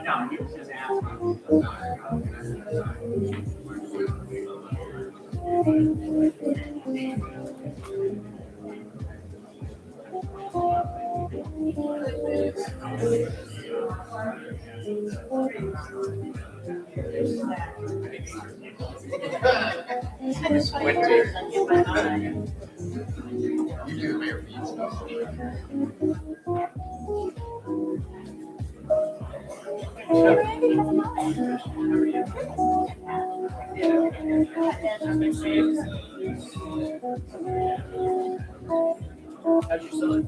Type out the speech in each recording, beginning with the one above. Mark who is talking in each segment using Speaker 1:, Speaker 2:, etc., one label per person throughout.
Speaker 1: No, he was just asking.
Speaker 2: You do the mayor feed stuff.
Speaker 1: How's your son?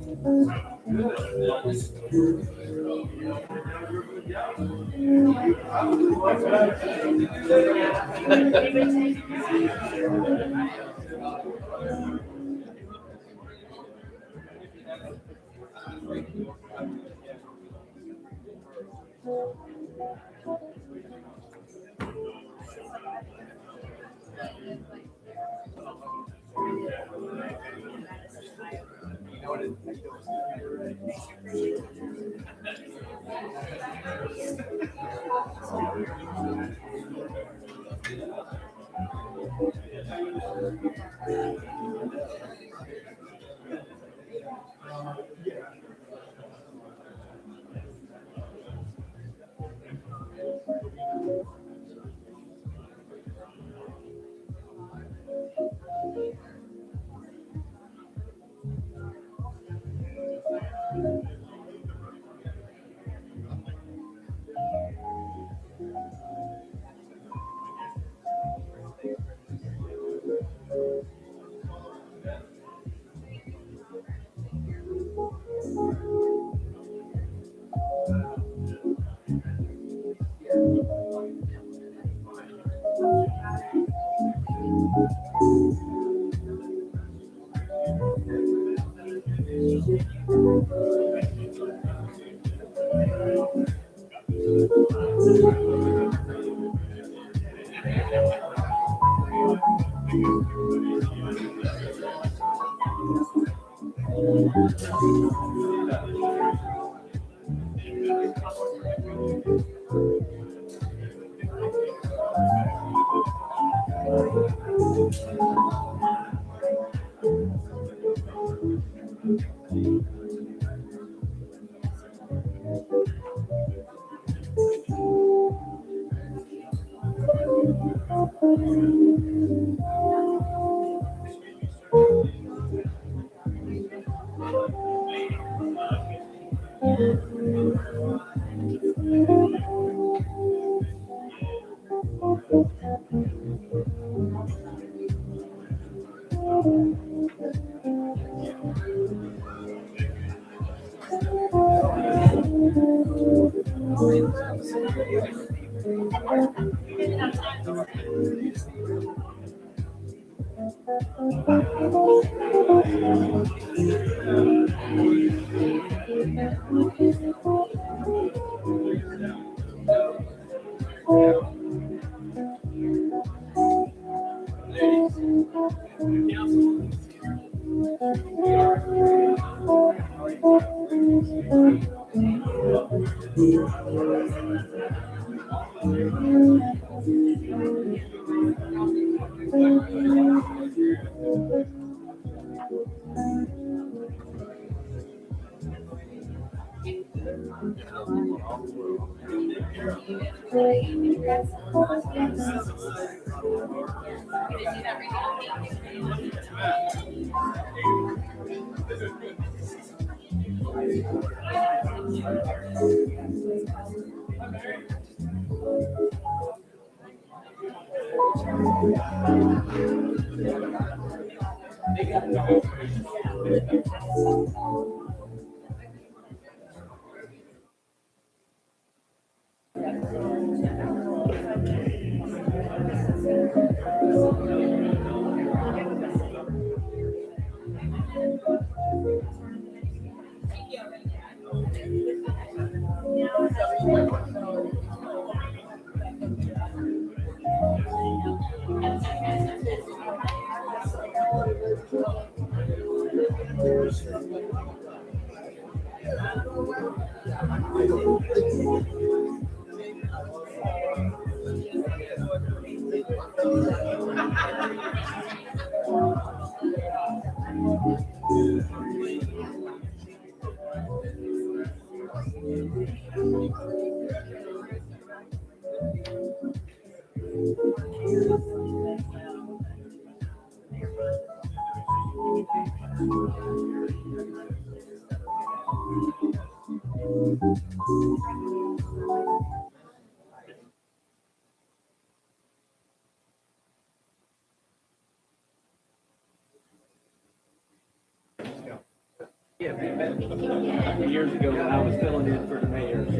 Speaker 1: Yeah, we met a couple years ago when I was filling in for the mayor. So,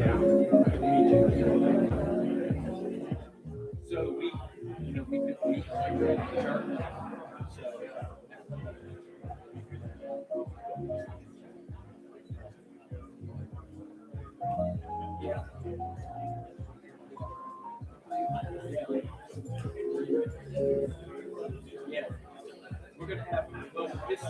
Speaker 1: good to meet you. So we could meet right there at the church. So, yeah. Yeah. We're gonna have both this.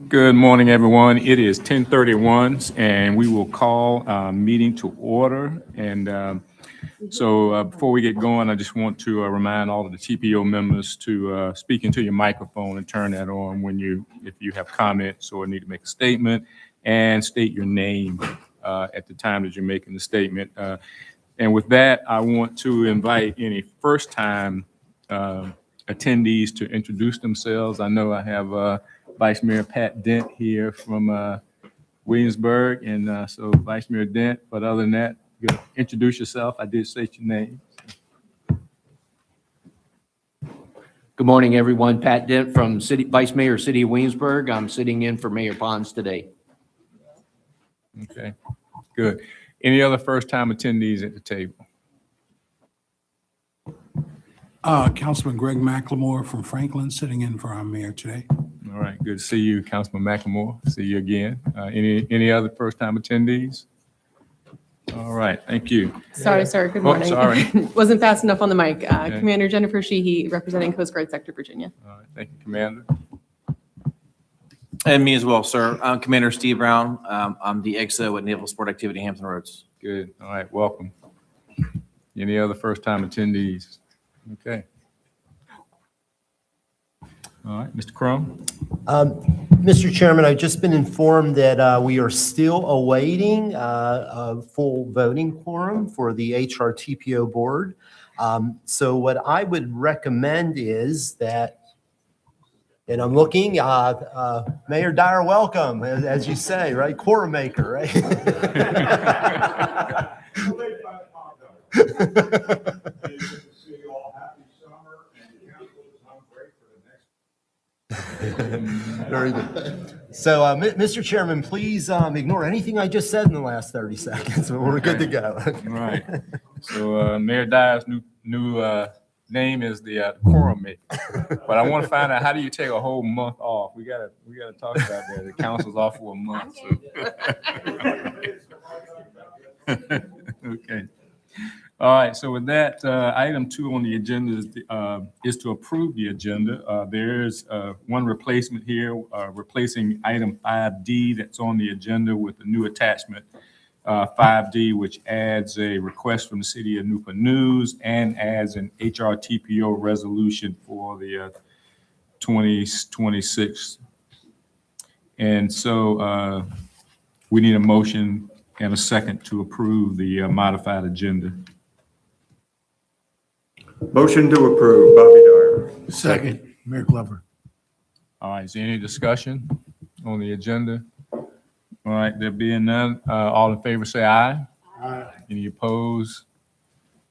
Speaker 2: Good morning, everyone. It is 10:31, and we will call our meeting to order. And so before we get going, I just want to remind all of the TPO members to speak into your microphone and turn that on if you have comments or need to make a statement, and state your name at the time that you're making the statement. And with that, I want to invite any first-time attendees to introduce themselves. I know I have Vice Mayor Pat Dent here from Williamsburg, and so Vice Mayor Dent. But other than that, you gotta introduce yourself. I did state your name.
Speaker 3: Good morning, everyone. Pat Dent from Vice Mayor, City of Williamsburg. I'm sitting in for Mayor Pons today.
Speaker 2: Okay, good. Any other first-time attendees at the table?
Speaker 4: Councilman Greg McLemore from Franklin, sitting in for our mayor today.
Speaker 2: All right, good to see you, Councilman McLemore. See you again. Any other first-time attendees? All right, thank you.
Speaker 5: Sorry, sir. Good
Speaker 2: Oh,
Speaker 5: morning.
Speaker 2: sorry.
Speaker 5: Wasn't fast enough on the mic.
Speaker 2: Okay.
Speaker 5: Commander Jennifer Sheehy, representing Coast Guard Sector Virginia.
Speaker 2: All right, thank you, Commander.
Speaker 6: And me as well, sir. I'm Commander Steve Brown. I'm the XO at Naval Sport Activity Hampton Roads.
Speaker 2: Good. All right, welcome. Any other first-time attendees? Okay. All right, Mr. Crum?
Speaker 7: Mr. Chairman, I've just been informed that we are still awaiting a full voting quorum for the HRTPO Board. So what I would recommend is that, and I'm looking, Mayor Dyer, welcome, as you say, right? Quorum maker, right? Very good. So, Mr. Chairman, please ignore anything I just said in the last 30 seconds. We're good to go.
Speaker 2: All right. So Mayor Dyer's new name is the quorum maker. But I want to find out, how do you take a whole month off? We gotta talk about that. The council's off for a month. So. Okay. All right. So with that, item 2 on the agenda is to approve the agenda. There is one replacement here, replacing item 5D that's on the agenda with a new attachment, 5D, which adds a request from the city of Newport News and adds an HRTPO resolution for the 2026. And so we need a motion and a second to approve the modified agenda.
Speaker 8: Motion to approve, Bobby Dyer.
Speaker 4: Second, Mayor Glover.
Speaker 2: All right, is there any discussion on the agenda? All right, there being none, all in favor say aye. Aye. Any opposed?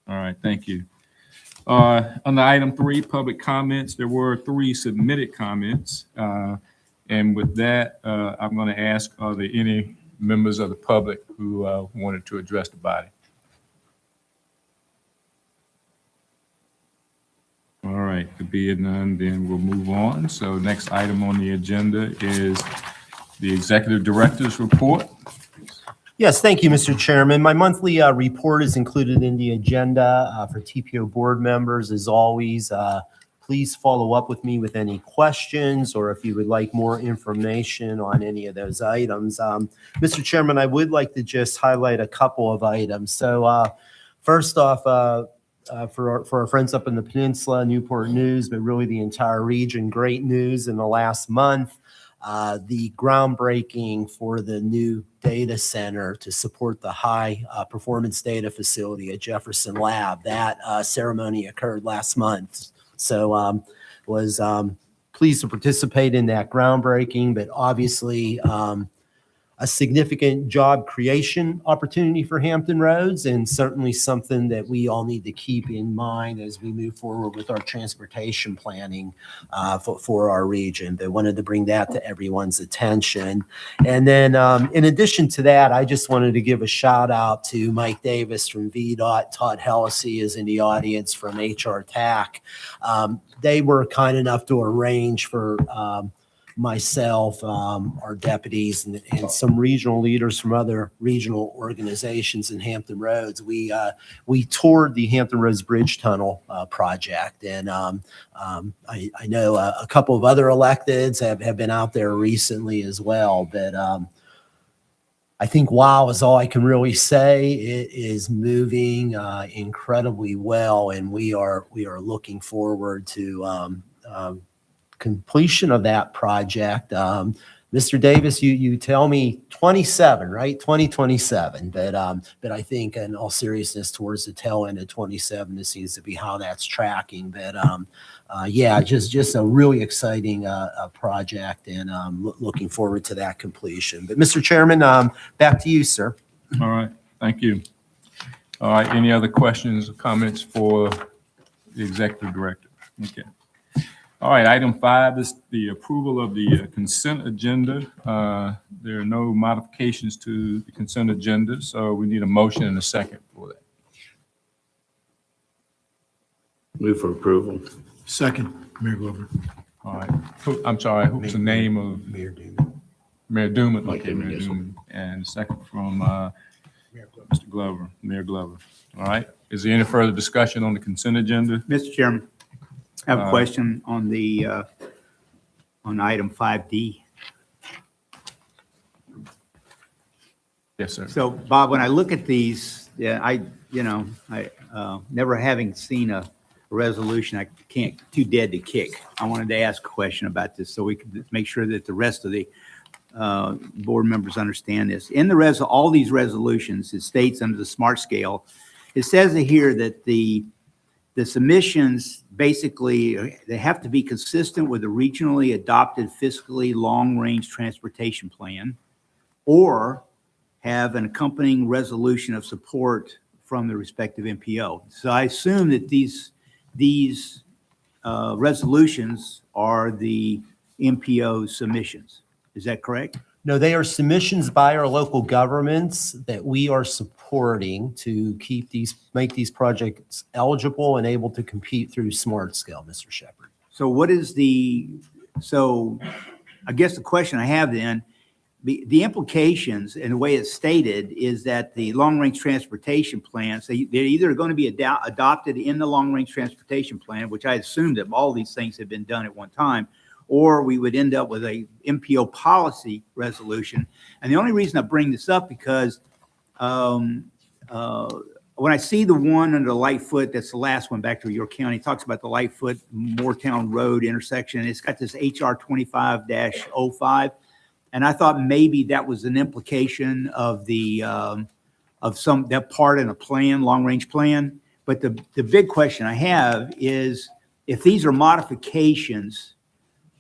Speaker 2: All right, thank you. On the item 3, public comments, there were 3 submitted comments. And with that, I'm going to ask, are there any members of the public who wanted to address the body? All right, there being none, then we'll move on. So next item on the agenda is the Executive Director's Report.
Speaker 7: Yes, thank you, Mr. Chairman. My monthly report is included in the agenda for TPO board members. As always, please follow up with me with any questions or if you would like more information on any of those items. Mr. Chairman, I would like to just highlight a couple of items. So first off, for our friends up in the peninsula, Newport News, but really the entire region, great news in the last month. The groundbreaking for the new data center to support the high performance data facility at Jefferson Lab. That ceremony occurred last month. So was pleased to participate in that groundbreaking, but obviously a significant job creation opportunity for Hampton Roads, and certainly something that we all need to keep in mind as we move forward with our transportation planning for our region. But wanted to bring that to everyone's attention. And then in addition to that, I just wanted to give a shout out to Mike Davis from VDOT. Todd Hellesy is in the audience from HRTAC. They were kind enough to arrange for myself, our deputies, and some regional leaders from other regional organizations in Hampton Roads. We toured the Hampton Roads Bridge Tunnel project, and I know a couple of other electeds have been out there recently as well. But I think wow is all I can really say. It is moving incredibly well, and we are looking forward to completion of that project. Mr. Davis, you tell me 27, right? 2027. But I think in all seriousness, towards the tail end of 27, this seems to be how that's tracking. But yeah, just a really exciting project, and looking forward to that completion. But Mr. Chairman, back to you, sir.
Speaker 2: All right, thank you. All right, any other questions or comments for the Executive Director? Okay. All right, item 5 is the approval of the consent agenda. There are no modifications to the consent agenda, so we need a motion and a second for that.
Speaker 8: Move for approval.
Speaker 4: Second, Mayor Glover.
Speaker 2: All right, I'm sorry, who's the name of?
Speaker 4: Mayor Duman.
Speaker 2: Mayor Duman.
Speaker 8: Mike
Speaker 2: Okay,
Speaker 8: Duman,
Speaker 2: Mayor
Speaker 8: yes, sir.
Speaker 2: Duman. And second from Mr. Glover, Mayor Glover. All right. Is there any further discussion on the consent agenda?
Speaker 9: Mr. Chairman, I have a question on the, on item 5D.
Speaker 2: Yes, sir.
Speaker 9: So Bob, when I look at these, yeah, I never having seen a resolution, I can't, too dead to kick. I wanted to ask a question about this so we can make sure that the rest of the board members understand this. In the all these resolutions, it states under the SMART scale, it says here that the submissions basically, they have to be consistent with the regionally adopted fiscally long-range transportation plan or have an accompanying resolution of support from the respective MPO. So I assume that these resolutions are the MPO submissions. Is that correct?
Speaker 7: No, they are submissions by our local governments that we are supporting to make these projects eligible and able to compete through SMART scale, Mr. Shepherd.
Speaker 9: So what is so I guess the question I have then, the implications and the way it's stated is that the long-range transportation plans, they're either going to be adopted in the long-range transportation plan, which I assume that all these things have been done at one time, or we would end up with a MPO policy resolution. And the only reason I bring this up because when I see the one under the Lightfoot, that's the last one back to York County, talks about the Lightfoot Moortown Road intersection. It's got this HR 25-05. And I thought maybe that was an implication of that part in a plan, long-range plan. But the big question I have is if these are modifications,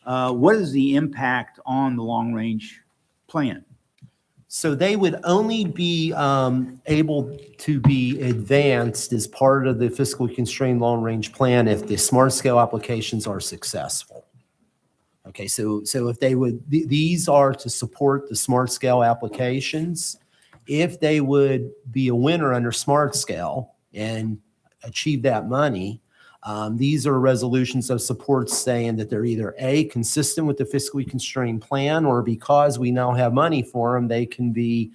Speaker 9: what is the impact on the long-range plan?
Speaker 7: So they would only be able to be advanced as part of the fiscally constrained long-range plan if the SMART scale applications are successful. Okay, so if they would, these are to support the SMART scale applications. If they would be a winner under SMART scale and achieve that money, these are resolutions of support saying that they're either A, consistent with the fiscally constrained plan, or because we now have money for them, they can be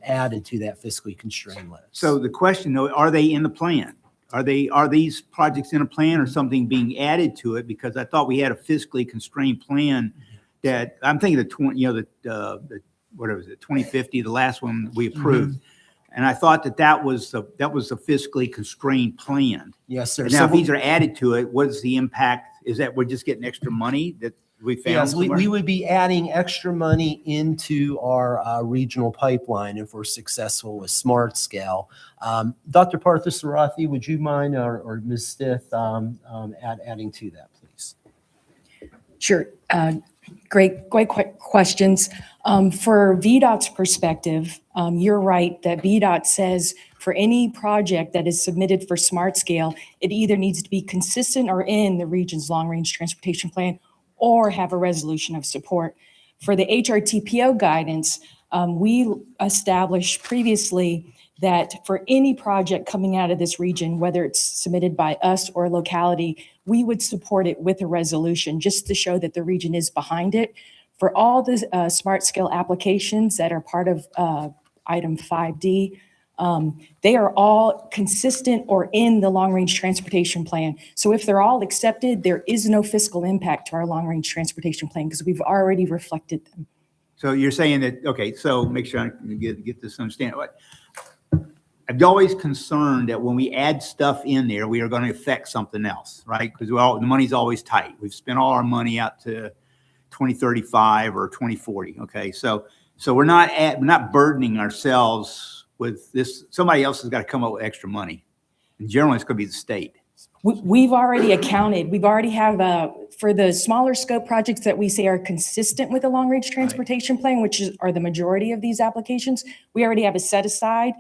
Speaker 7: added to that fiscally constrained list.
Speaker 9: So the question though, are they in the plan? Are these projects in a plan or something being added to it? Because I thought we had a fiscally constrained plan that I'm thinking of what was it, 2050, the last one we approved. Mm-hmm. And I thought that was the fiscally constrained plan.
Speaker 7: Yes, sir.
Speaker 9: And now, if these are added to it, what is the impact? Is that we're just getting extra money that we found?
Speaker 7: Yes, we would be adding extra money into our regional pipeline if we're successful with SMART scale. Dr. Parthasarathi, would you mind, or Ms. Stith, adding to that, please?
Speaker 10: Sure. Great questions. For VDOT's perspective, you're right that VDOT says for any project that is submitted for SMART scale, it either needs to be consistent or in the region's long-range transportation plan or have a resolution of support. For the HRTPO guidance, we established previously that for any project coming out of this region, whether it's submitted by us or a locality, we would support it with a resolution just to show that the region is behind it. For all the SMART scale applications that are part of item 5D, they are all consistent or in the long-range transportation plan. So if they're all accepted, there is no fiscal impact to our long-range transportation plan because we've already reflected them.
Speaker 9: So you're saying that, okay, so make sure I can get this understanding. I'm always concerned that when we add stuff in there, we are going to affect something else, right? Because the money's always tight. We've spent all our money out to 2035 or 2040. Okay, so we're not burdening ourselves with this. Somebody else has got to come up with extra money, and generally it's going to be the state.
Speaker 10: We've already accounted. We've already have for the smaller scope projects that we say are consistent with the long range transportation plan, which are the majority of these applications. We already have a set aside.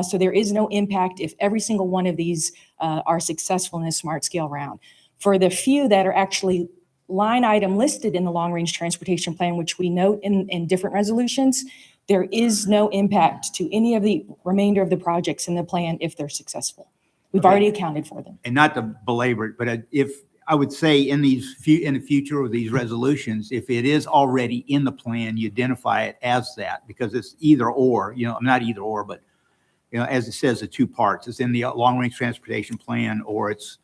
Speaker 10: So there is no impact if every single one of these are successful in a smart scale round. For the few that are actually line item listed in the long range transportation plan, which we note in different resolutions, there is no impact to any of the remainder of the projects in the plan if they're successful. We've already accounted for them.
Speaker 9: And not to belabor it, but if I would say in the future of these resolutions, if it is already in the plan, you identify it as that because it's either or, not either or, but as it says, the two parts. It's in the long-range transportation plan, or it's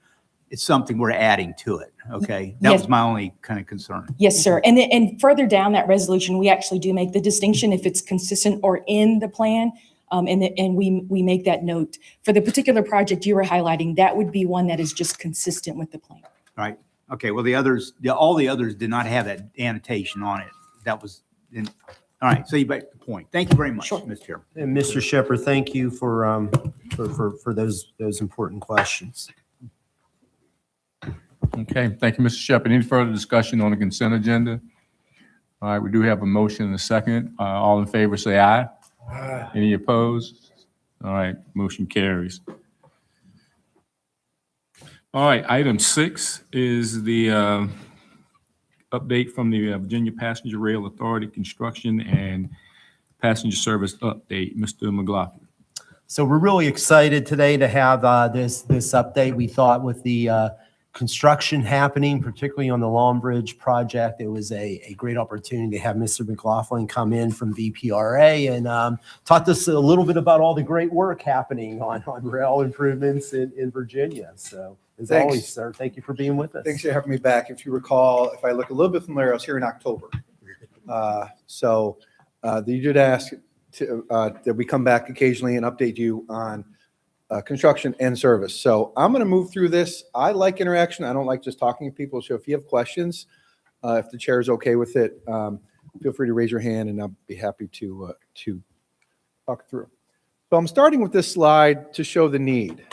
Speaker 9: something we're adding to it, okay? That
Speaker 10: Yes.
Speaker 9: was my only kind of concern.
Speaker 10: Yes, sir. And further down that resolution, we actually do make the distinction if it's consistent or in the plan. And we make that note. For the particular project you were highlighting, that would be one that is just consistent with the plan.
Speaker 9: All right, okay, well, all the others did not have that annotation on it. That was, all right, so you make the point. Thank you very much,
Speaker 10: Sure.
Speaker 9: Mr. Chairman.
Speaker 7: And Mr. Shepherd, thank you for those important questions.
Speaker 2: Okay, thank you, Mr. Shepherd. Any further discussion on the consent agenda? All right, we do have a motion and a second. All in favor, say aye. Aye. Any opposed? All right, motion carries. All right, item 6 is the update from the Virginia Passenger Rail Authority construction and passenger service update. Mr. McLaughlin.
Speaker 7: So we're really excited today to have this update. We thought with the construction happening, particularly on the Long Bridge project, it was a great opportunity to have Mr. McLaughlin come in from VPRA and talk to us a little bit about all the great work happening on rail improvements in Virginia. So as
Speaker 11: Thanks.
Speaker 7: always, sir, thank you for being with us.
Speaker 11: Thanks for having me back. If you recall, if I look a little bit familiar, I was here in October. You did ask that we come back occasionally and update you on construction and service. So I'm going to move through this. I like interaction. I don't like just talking to people. So if you have questions, if the chair is okay with it, feel free to raise your hand and I'll be happy to talk through. So I'm starting with this slide to show the need.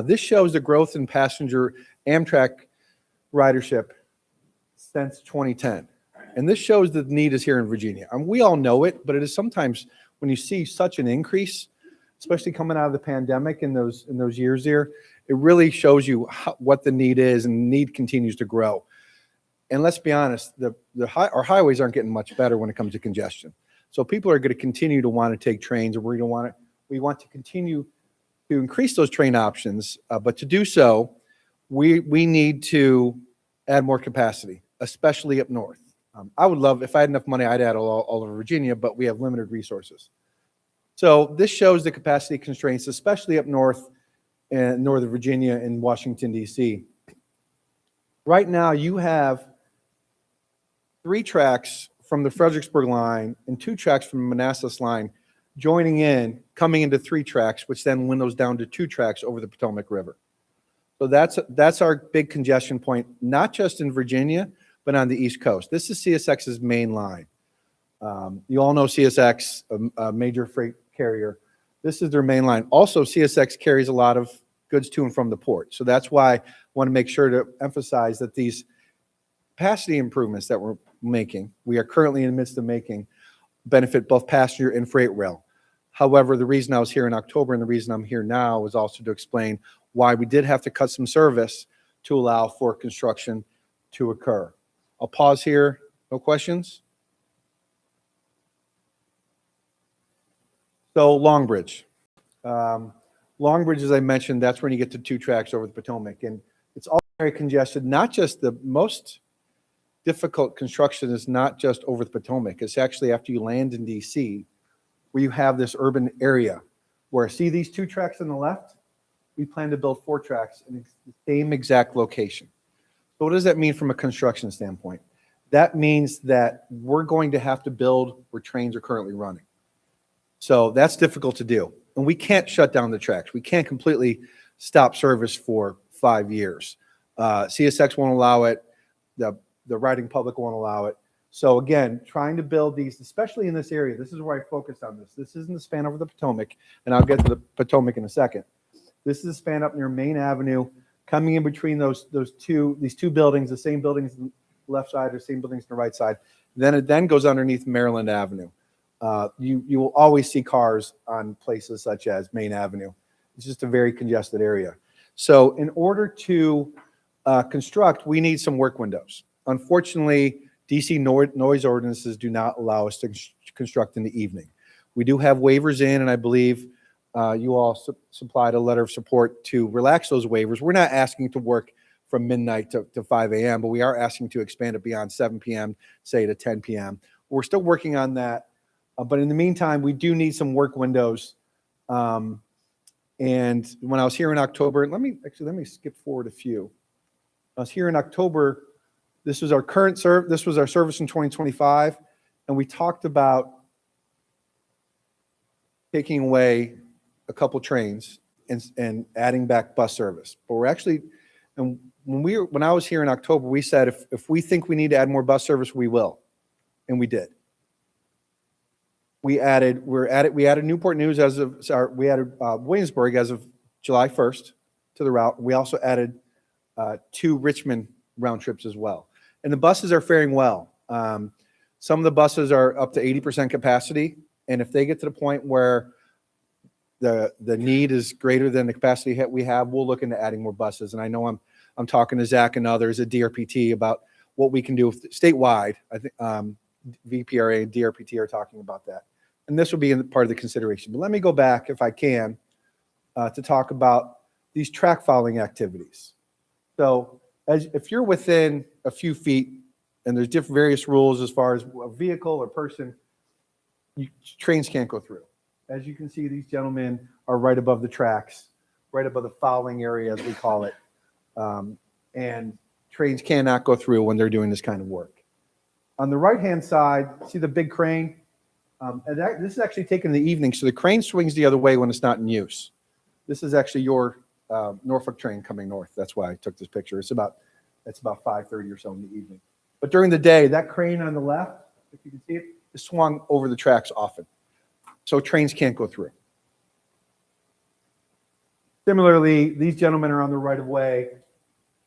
Speaker 11: This shows the growth in passenger Amtrak ridership since 2010. And this shows that the need is here in Virginia. We all know it, but it is sometimes when you see such an increase, especially coming out of the pandemic in those years there, it really shows you what the need is, and the need continues to grow. And let's be honest, our highways aren't getting much better when it comes to congestion. So people are going to continue to want to take trains, and we want to continue to increase those train options. But to do so, we need to add more capacity, especially up north. I would love, if I had enough money, I'd add all over Virginia, but we have limited resources. So this shows the capacity constraints, especially up north in Northern Virginia and Washington, D.C. Right now, you have 3 tracks from the Fredericksburg line and 2 tracks from the Manassas line joining in, coming into 3 tracks, which then windows down to 2 tracks over the Potomac River. So that's our big congestion point, not just in Virginia, but on the East Coast. This is CSX's main line. You all know CSX, a major freight carrier. This is their main line. Also, CSX carries a lot of goods to and from the port. So that's why I want to make sure to emphasize that these capacity improvements that we are currently in the midst of making, benefit both passenger and freight rail. However, the reason I was here in October and the reason I'm here now was also to explain why we did have to cut some service to allow for construction to occur. I'll pause here. No questions? So Long Bridge. Long Bridge, as I mentioned, that's when you get to 2 tracks over the Potomac. And it's all very congested. Not just the most difficult construction is not just over the Potomac. It's actually after you land in D.C. where you have this urban area where, see these 2 tracks on the left? We plan to build 4 tracks in the same exact location. So what does that mean from a construction standpoint? That means that we're going to have to build where trains are currently running. So that's difficult to do. And we can't shut down the tracks. We can't completely stop service for 5 years. CSX won't allow it. The riding public won't allow it. So again, trying to build these, especially in this area, this is where I focused on this. This isn't the span over the Potomac, and I'll get to the Potomac in a second. This is a span up near Main Avenue, coming in between these two buildings, the same buildings on the left side or same buildings on the right side. Then it then goes underneath Maryland Avenue. You will always see cars on places such as Main Avenue. It's just a very congested area. So in order to construct, we need some work windows. Unfortunately, DC noise ordinances do not allow us to construct in the evening. We do have waivers in, and I believe you all supplied a letter of support to relax those waivers. We're not asking to work from midnight to 5 a.m., but we are asking to expand it beyond 7 p.m., say to 10 p.m. We're still working on that. But in the meantime, we do need some work windows And when I was here in October, let me skip forward a few. I was here in October. This was our this was our service in 2025. And we talked about taking away a couple trains and adding back bus service. But we're actually, and when I was here in October, we said if we think we need to add more bus service, we will. And we did. We added Newport News we added Williamsburg as of July 1st to the route. We also added 2 Richmond round trips as well. And the buses are faring well. Some of the buses are up to 80% capacity. And if they get to the point where the need is greater than the capacity we have, we'll look into adding more buses. And I know I'm talking to Zach and others at DRPT about what we can do statewide. I think VPRA and DRPT are talking about that. And this will be part of the consideration. But let me go back, if I can, to talk about these track following activities. So if you're within a few feet, and there's various rules as far as a vehicle or person, trains can't go through. As you can see, these gentlemen are right above the tracks, right above the fouling area, as we call it. And trains cannot go through when they're doing this kind of work. On the right-hand side, see the big crane? This is actually taken in the evening, so the crane swings the other way when it's not in use. This is actually your Norfolk train coming north. That's why I took this picture. It's about 5:30 or so in the evening. But during the day, that crane on the left, if you can see it, is swung over the tracks often. So trains can't go through. Similarly, these gentlemen are on the right of way.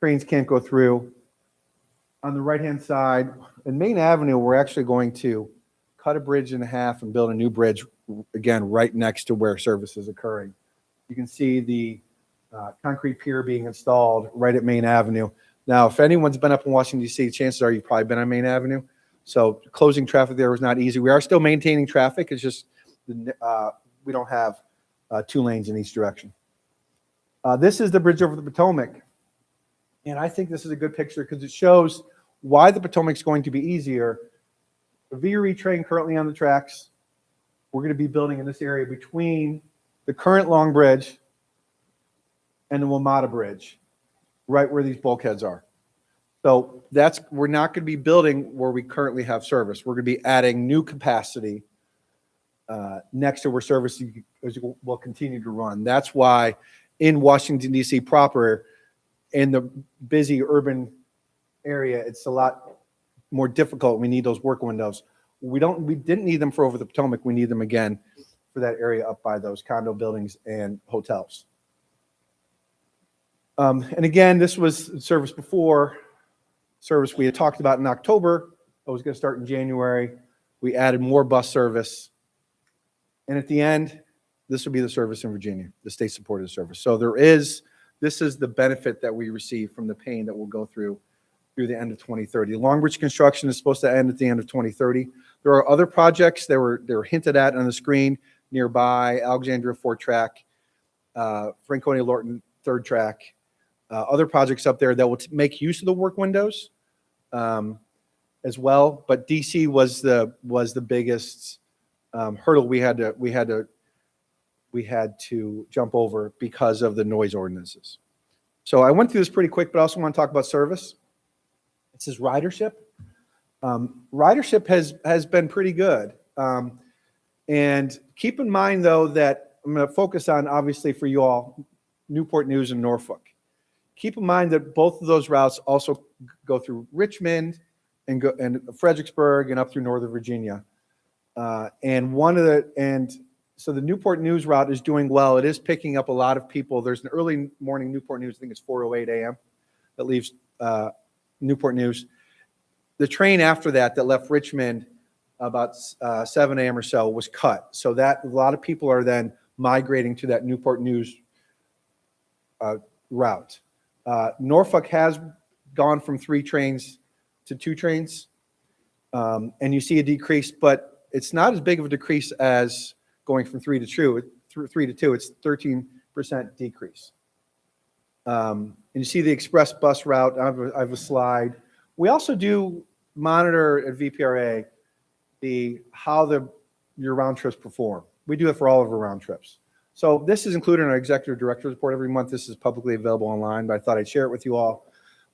Speaker 11: Trains can't go through. On the right-hand side, in Main Avenue, we're actually going to cut a bridge in half and build a new bridge, again, right next to where service is occurring. You can see the concrete pier being installed right at Main Avenue. Now, if anyone's been up in Washington, D.C., chances are you've probably been on Main Avenue. So closing traffic there was not easy. We are still maintaining traffic. It's just we don't have 2 lanes in each direction. This is the bridge over the Potomac. And I think this is a good picture because it shows why the Potomac's going to be easier. The VRE train currently on the tracks, we're going to be building in this area between the current Long Bridge and the WMATA Bridge, right where these bulkheads are. So we're not going to be building where we currently have service. We're going to be adding new capacity next to where service will continue to run. That's why in Washington, D.C. proper, in the busy urban area, it's a lot more difficult. We need those work windows. We didn't need them for over the Potomac. We need them again for that area up by those condo buildings and hotels. And again, this was service before. Service we had talked about in October. It was going to start in January. We added more bus service. And at the end, this will be the service in Virginia, the state-supported service. So this is the benefit that we receive from the pain that we'll go through the end of 2030. Long Bridge construction is supposed to end at the end of 2030. There are other projects that were hinted at on the screen nearby: Alexandria 4 track, Franconia Lorton 3rd track, other projects up there that will make use of the work windows as well. But DC was the biggest hurdle we had to jump over because of the noise ordinances. So I went through this pretty quick, but I also want to talk about service. It says ridership. Ridership has been pretty good. And keep in mind, though, that I'm going to focus on, obviously, for you all, Newport News and Norfolk. Keep in mind that both of those routes also go through Richmond and Fredericksburg and up through Northern Virginia. So the Newport News route is doing well. It is picking up a lot of people. There's an early morning Newport News, I think it's 4:08 a.m. that leaves Newport News. The train after that left Richmond about 7 a.m. or so was cut. So that a lot of people are then migrating to that Newport News route. Norfolk has gone from 3 trains to 2 trains. And you see a decrease, but it's not as big of a decrease as going from 3 to 2. It's 13% decrease. And you see the express bus route. I have a slide. We also do monitor at VPRA how your round trips perform. We do it for all of our round trips. So this is included in our executive director's report every month. This is publicly available online, but I thought I'd share it with you all.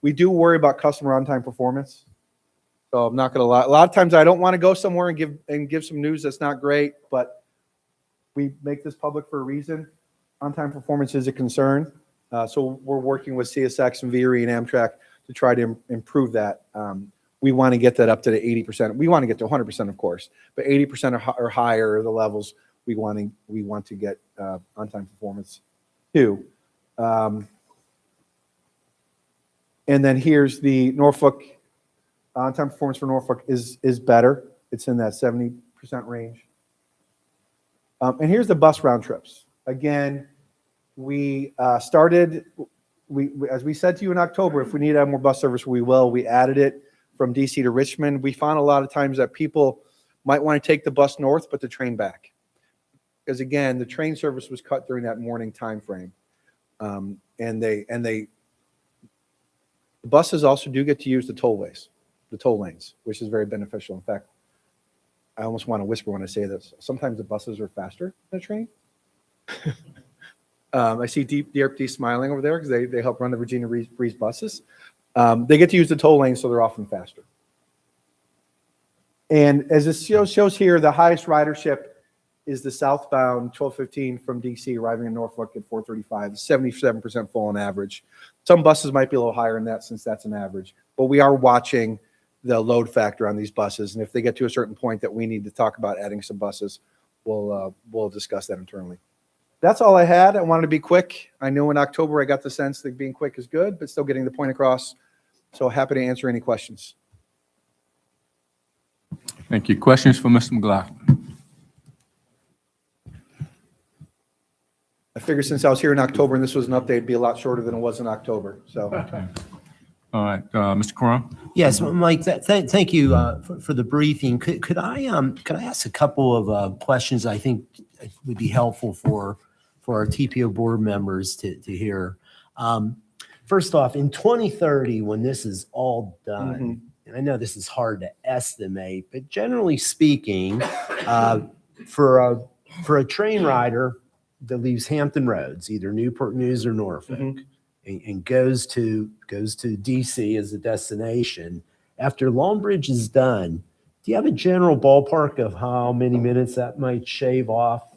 Speaker 11: We do worry about customer on-time performance. So I'm not going to lie. A lot of times I don't want to go somewhere and give some news that's not great, but we make this public for a reason. On-time performance is a concern. So we're working with CSX and VRE and Amtrak to try to improve that. We want to get that up to the 80%. We want to get to 100%, of course, but 80% or higher are the levels we want to get on-time performance to. And then here's the Norfolk on-time performance for Norfolk is better. It's in that 70% range. And here's the bus round trips. Again, we started, as we said to you in October, if we need to have more bus service, we will. We added it from DC to Richmond. We found a lot of times that people might want to take the bus north, but the train back. Because again, the train service was cut during that morning time frame. The buses also do get to use the tollways, the toll lanes, which is very beneficial. In fact, I almost want to whisper when I say this. Sometimes the buses are faster than a train. I see DRPT smiling over there because they help run the Virginia Breeze buses. They get to use the toll lane, so they're often faster. And as this shows here, the highest ridership is the southbound 1215 from DC arriving in Norfolk at 4:35, 77% full on average. Some buses might be a little higher than that since that's an average, but we are watching the load factor on these buses. And if they get to a certain point that we need to talk about adding some buses, we'll discuss that internally. That's all I had. I wanted to be quick. I know in October I got the sense that being quick is good, but still getting the point across. So happy to answer any questions.
Speaker 2: Thank you. Questions for Mr. McLaughlin?
Speaker 11: I figured since I was here in October and this was an update, it'd be a lot shorter than it was in October. So,
Speaker 2: All right, Mr. Crum?
Speaker 7: Yes, Mike, thank you for the briefing. Could I ask a couple of questions I think would be helpful for our TPO board members to hear? First off, in 2030, when this is all done, and I know this is hard to estimate, but generally speaking, for a train rider that leaves Hampton Roads, either Newport News or Norfolk, and goes to DC as a destination, after Long Bridge is done, do you have a general ballpark of how many minutes that might shave off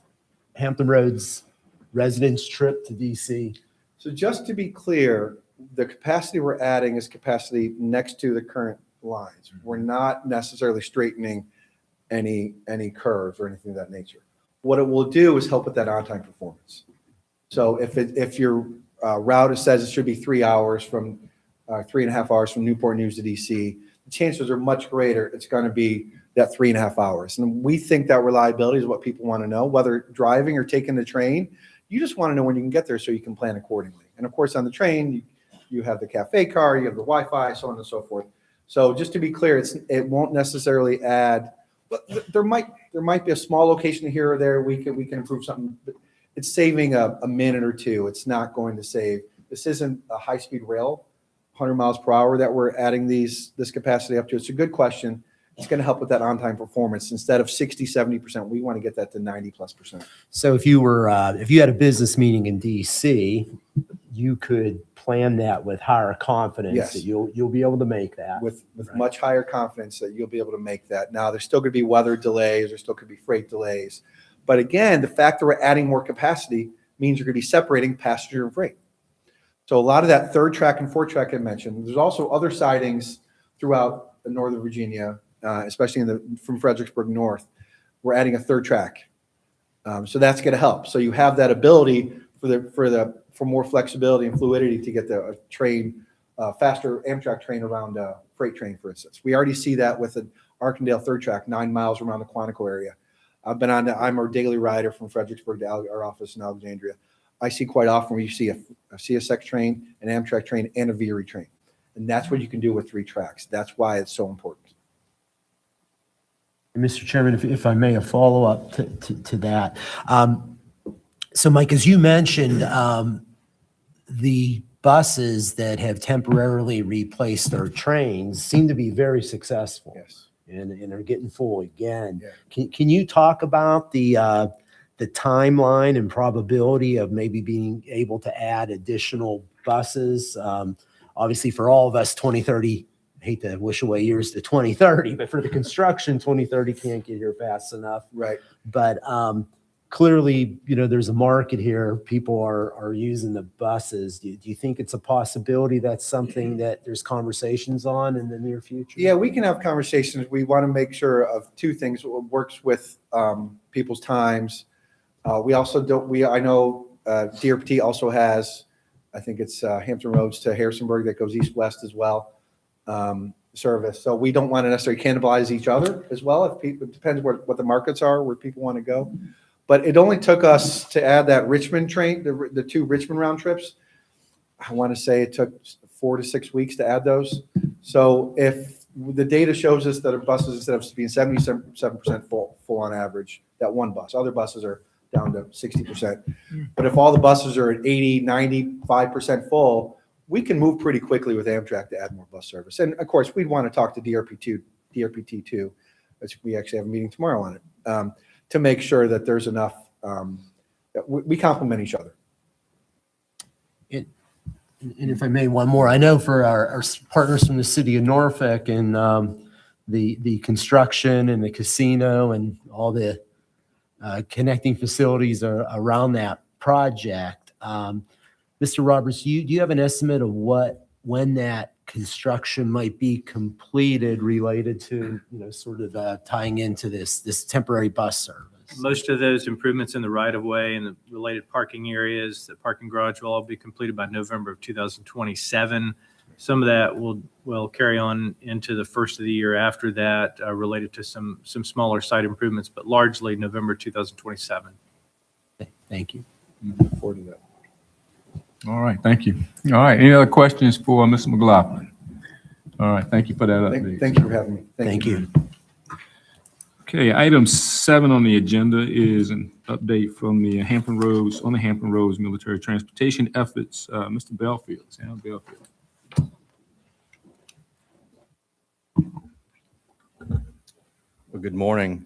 Speaker 7: Hampton Roads residents' trip to DC?
Speaker 11: so just to be clear, the capacity we're adding is capacity next to the current lines. We're not necessarily straightening any curves or anything of that nature. What it will do is help with that on-time performance. So if your route says it should be 3 hours from 3.5 hours from Newport News to DC, the chances are much greater it's going to be that 3.5 hours. And we think that reliability is what people want to know, whether driving or taking the train. You just want to know when you can get there so you can plan accordingly. And of course, on the train, you have the cafe car, you have the Wi-Fi, so on and so forth. So just to be clear, it won't necessarily add. But there might be a small location here or there we can improve something. But it's saving a minute or two. It's not going to save. This isn't a high-speed rail, 100 miles per hour that we're adding this capacity up to. It's a good question. It's going to help with that on-time performance. Instead of 60, 70%, we want to get that to 90+%.
Speaker 7: So if you had a business meeting in DC, you could plan that with higher confidence
Speaker 11: Yes.
Speaker 7: that you'll be able to make that.
Speaker 11: With much higher confidence that you'll be able to make that. Now, there's still going to be weather delays, there still could be freight delays. But again, the fact that we're adding more capacity means you're going to be separating passenger and freight. So a lot of that third track and fourth track I mentioned, there's also other sidings throughout Northern Virginia, especially from Fredericksburg north. We're adding a third track. So that's going to help. So you have that ability for more flexibility and fluidity to get the train, faster Amtrak train around a freight train, for instance. We already see that with the Arkandale third track, 9 miles around the Quantico area. I'm our daily rider from Fredericksburg to our office in Alexandria. I see quite often where you see a CSX train, an Amtrak train, and a VRE train. And that's what you can do with 3 tracks. That's why it's so important.
Speaker 7: Mr. Chairman, if I may, a follow-up to that. So, Mike, as you mentioned, the buses that have temporarily replaced their trains seem to be very successful.
Speaker 11: Yes.
Speaker 7: And are getting full again.
Speaker 11: Yeah.
Speaker 7: Can you talk about the the timeline and probability of maybe being able to add additional buses. Obviously, for all of us, 2030, I hate to wish away years to 2030, but for the construction, 2030 can't get here fast enough.
Speaker 11: Right.
Speaker 7: But clearly, there's a market here. People are using the buses. Do you think it's a possibility that's something that there's conversations on in the near future?
Speaker 11: Yeah, we can have conversations. We want to make sure of two things. What works with people's times. We also I know DRPT also has, I think it's Hampton Roads to Harrisonburg that goes east-west as well, service. So we don't want to necessarily cannibalize each other as well. It depends what the markets are, where people want to go. But it only took us to add that Richmond train, the 2 Richmond round trips. I want to say it took 4 to 6 weeks to add those. So if the data shows us that our buses, instead of being 77% full on average, that one bus, other buses are down to 60%. But if all the buses are at 80, 95% full, we can move pretty quickly with Amtrak to add more bus service. And of course, we'd want to talk to DRPT too. We actually have a meeting tomorrow on it, to make sure that there's enough, that we complement each other.
Speaker 7: And if I may, one more. I know for our partners from the city of Norfolk and the construction and the casino and all the connecting facilities around that project, Mr. Roberts, do you have an estimate of when that construction might be completed related to, sort of tying into this temporary bus service?
Speaker 12: Most of those improvements in the right-of-way and the related parking areas, the parking garage will all be completed by November of 2027. Some of that will carry on into the first of the year after that, related to some smaller site improvements, but largely November 2027.
Speaker 7: Thank you.
Speaker 11: Looking forward to that.
Speaker 2: All right, thank you. All right, any other questions for Mr. McLaughlin? All right, thank you for that update.
Speaker 11: Thank you for having me.
Speaker 7: Thank you.
Speaker 2: Okay, item 7 on the agenda is an update from the Hampton Roads military transportation efforts. Mr. Belfield, Sam Belfield.
Speaker 13: Well, good morning.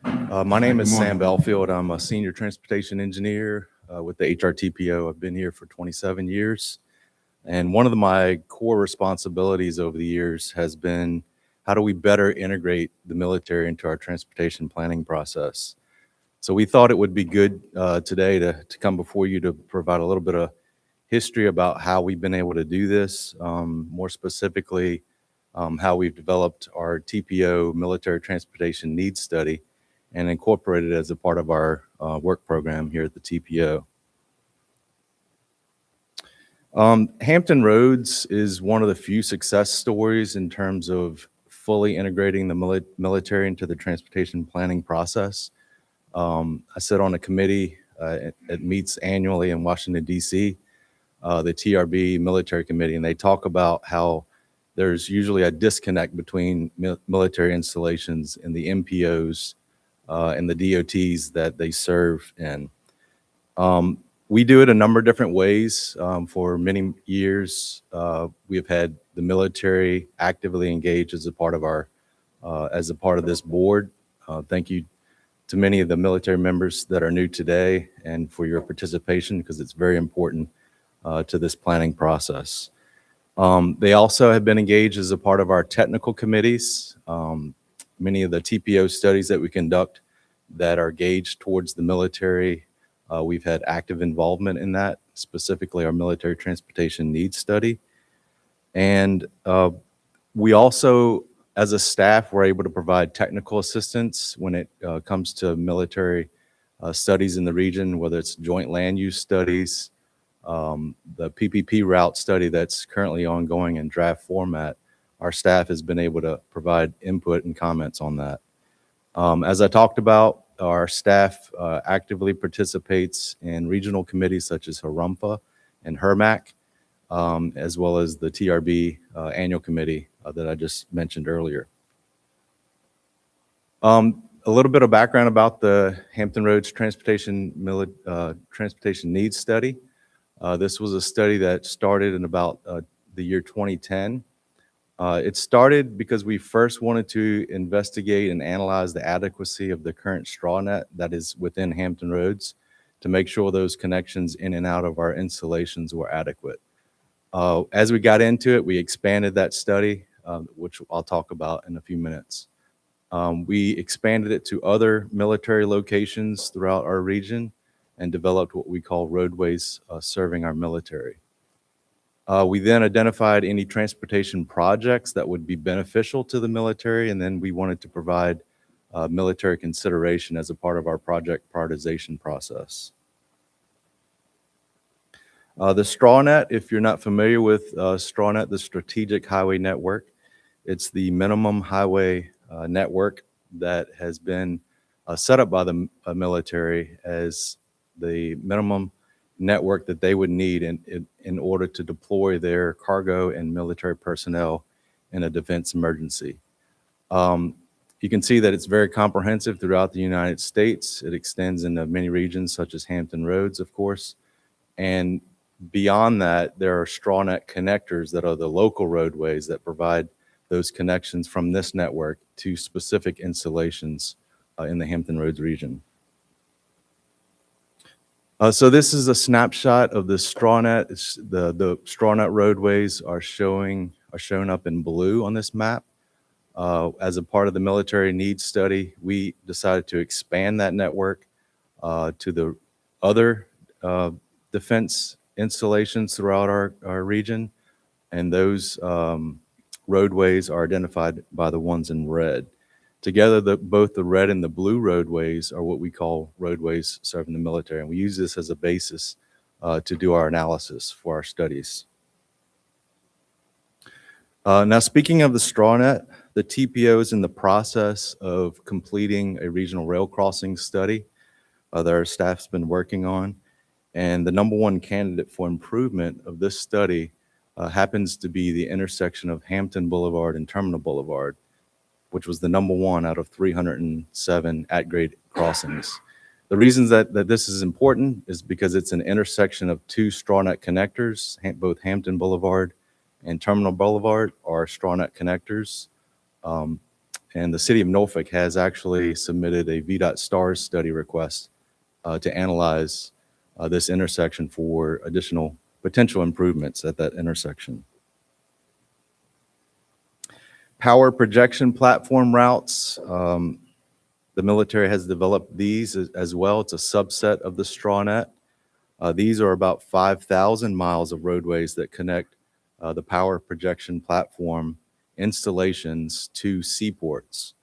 Speaker 13: My name is Sam Belfield. I'm a senior transportation engineer with the HRTPO. I've been here for 27 years. And one of my core responsibilities over the years has been, how do we better integrate the military into our transportation planning process? So we thought it would be good today to come before you to provide a little bit of history about how we've been able to do this, more specifically, how we've developed our TPO military transportation needs study and incorporated it as a part of our work program here at the TPO. Hampton Roads is one of the few success stories in terms of fully integrating the military into the transportation planning process. I sit on a committee, it meets annually in Washington, D.C., the TRB Military Committee, and they talk about how there's usually a disconnect between military installations and the MPOs and the DOTs that they serve in. We do it a number of different ways. For many years, we have had the military actively engaged as a part of this board. Thank you to many of the military members that are new today and for your participation, because it's very important to this planning process. They also have been engaged as a part of our technical committees. Many of the TPO studies that we conduct that are gauged towards the military, we've had active involvement in that, specifically our military transportation needs study. And we also, as a staff, were able to provide technical assistance when it comes to military studies in the region, whether it's joint land use studies, the PPP route study that's currently ongoing in draft format. Our staff has been able to provide input and comments on that. As I talked about, our staff actively participates in regional committees such as HRMPA and HRMAC, as well as the TRB annual committee that I just mentioned earlier. A little bit of background about the Hampton Roads Transportation Needs Study. This was a study that started in about the year 2010. It started because we first wanted to investigate and analyze the adequacy of the current straw net that is within Hampton Roads to make sure those connections in and out of our installations were adequate. As we got into it, we expanded that study, which I'll talk about in a few minutes. We expanded it to other military locations throughout our region and developed what we call roadways serving our military. We then identified any transportation projects that would be beneficial to the military, and then we wanted to provide military consideration as a part of our project prioritization process. The StrawNet, if you're not familiar with StrawNet, the Strategic Highway Network, it's the minimum highway network that has been set up by the military as the minimum network that they would need in order to deploy their cargo and military personnel in a defense emergency. You can see that it's very comprehensive throughout the United States. It extends into many regions such as Hampton Roads, of course. And beyond that, there are StrawNet connectors that are the local roadways that provide those connections from this network to specific installations in the Hampton Roads region. So this is a snapshot of the StrawNet. The StrawNet roadways are shown up in blue on this map. As a part of the military needs study, we decided to expand that network to the other defense installations throughout our region, and those roadways are identified by the ones in red. Together, both the red and the blue roadways are what we call roadways serving the military, and we use this as a basis to do our analysis for our studies. Now, speaking of the StrawNet, the TPO is in the process of completing a regional rail crossing study that our staff's been working on, and the number one candidate for improvement of this study happens to be the intersection of Hampton Boulevard and Terminal Boulevard, which was the number one out of 307 at-grade crossings. The reasons that this is important is because it's an intersection of two StrawNet connectors. Both Hampton Boulevard and Terminal Boulevard are StrawNet connectors. And the city of Norfolk has actually submitted a VDOT STARS study request to analyze this intersection for additional potential improvements at that intersection. Power projection platform routes. The military has developed these as well. It's a subset of the StrawNet. These are about 5,000 miles of roadways that connect the power projection platform installations to seaports.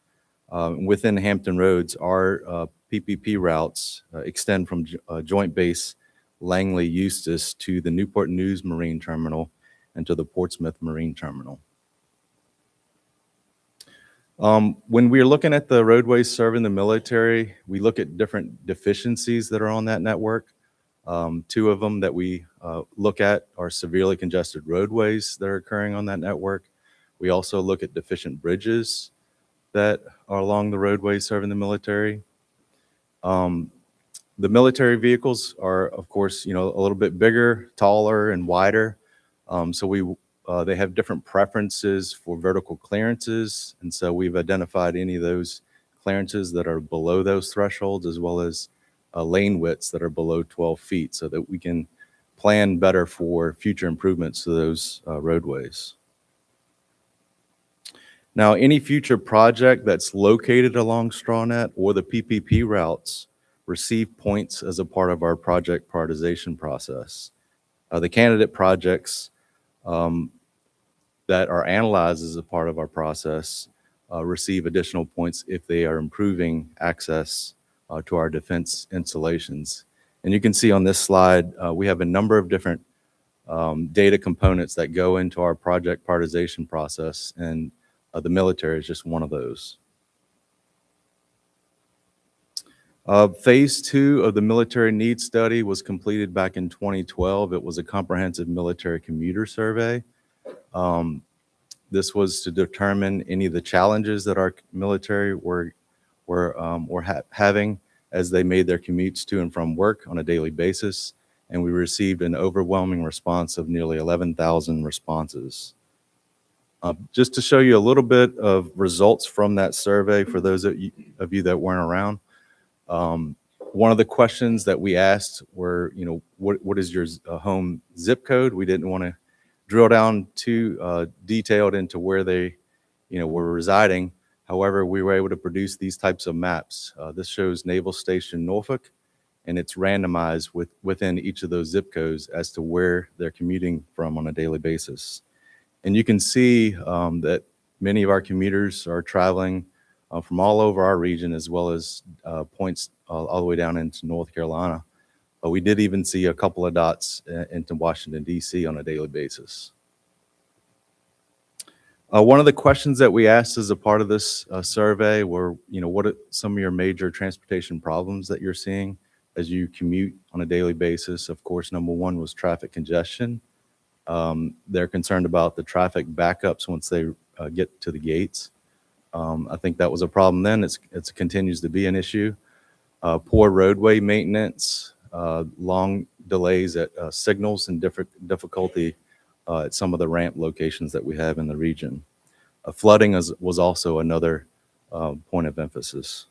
Speaker 13: Within Hampton Roads, our PPP routes extend from Joint Base Langley Eustis to the Newport News Marine Terminal and to the Portsmouth Marine Terminal. When we're looking at the roadways serving the military, we look at different deficiencies that are on that network. Two of them that we look at are severely congested roadways that are occurring on that network. We also look at deficient bridges that are along the roadways serving the military. The military vehicles are, of course, a little bit bigger, taller, and wider. So they have different preferences for vertical clearances, and so we've identified any of those clearances that are below those thresholds, as well as lane widths that are below 12 feet, so that we can plan better for future improvements to those roadways. Now, any future project that's located along StrawNet or the PPP routes receive points as a part of our project prioritization process. The candidate projects that are analyzed as a part of our process receive additional points if they are improving access to our defense installations. And you can see on this slide, we have a number of different data components that go into our project prioritization process, and the military is just one of those. Phase 2 of the military needs study was completed back in 2012. It was a comprehensive military commuter survey. This was to determine any of the challenges that our military were having as they made their commutes to and from work on a daily basis. And we received an overwhelming response of nearly 11,000 responses. Just to show you a little bit of results from that survey for those of you that weren't around. One of the questions that we asked were, what is your home zip code? We didn't want to drill down too detailed into where they, were residing. However, we were able to produce these types of maps. This shows Naval Station Norfolk, and it's randomized within each of those zip codes as to where they're commuting from on a daily basis. And you can see that many of our commuters are traveling from all over our region, as well as points all the way down into North Carolina. But we did even see a couple of dots into Washington, D.C. on a daily basis. One of the questions that we asked as a part of this survey were, what are some of your major transportation problems that you're seeing as you commute on a daily basis? Of course, number one was traffic congestion. They're concerned about the traffic backups once they get to the gates. I think that was a problem then. It continues to be an issue. Poor roadway maintenance, long delays at signals, and difficulty at some of the ramp locations that we have in the region. Flooding was also another point of emphasis.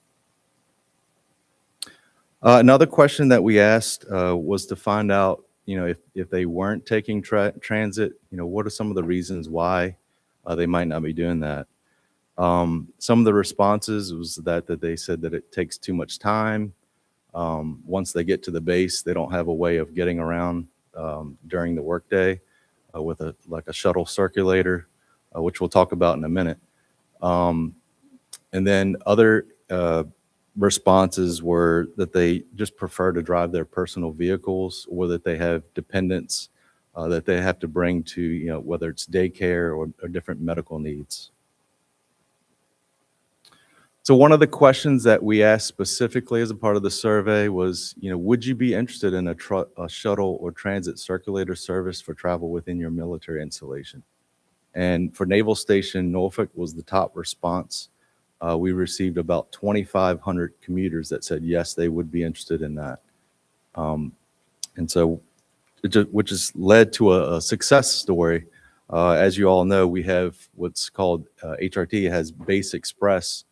Speaker 13: Another question that we asked was to find out, if they weren't taking transit, what are some of the reasons why they might not be doing that? Some of the responses was that they said that it takes too much time. Once they get to the base, they don't have a way of getting around during the workday with a shuttle circulator, which we'll talk about in a minute. And then other responses were that they just prefer to drive their personal vehicles, or that they have dependents that they have to bring to, whether it's daycare or different medical needs. So one of the questions that we asked specifically as a part of the survey was, would you be interested in a shuttle or transit circulator service for travel within your military installation? And for Naval Station Norfolk was the top response. We received about 2,500 commuters that said yes, they would be interested in that. And so, which has led to a success story. As you all know, we have what's called HRT has Base Express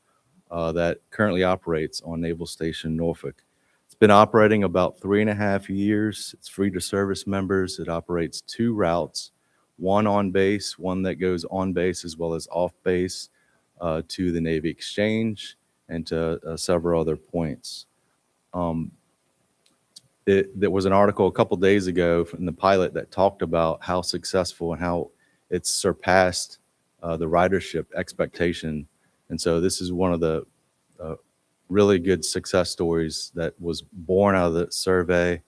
Speaker 13: that currently operates on Naval Station Norfolk. It's been operating about 3.5 years. It's free to service members. It operates 2 routes, one on base, one that goes on base as well as off base to the Navy Exchange and to several other points. There was an article a couple days ago from the pilot that talked about how successful and how it's surpassed the ridership expectation. And so this is one of the really good success stories that was born out of the survey.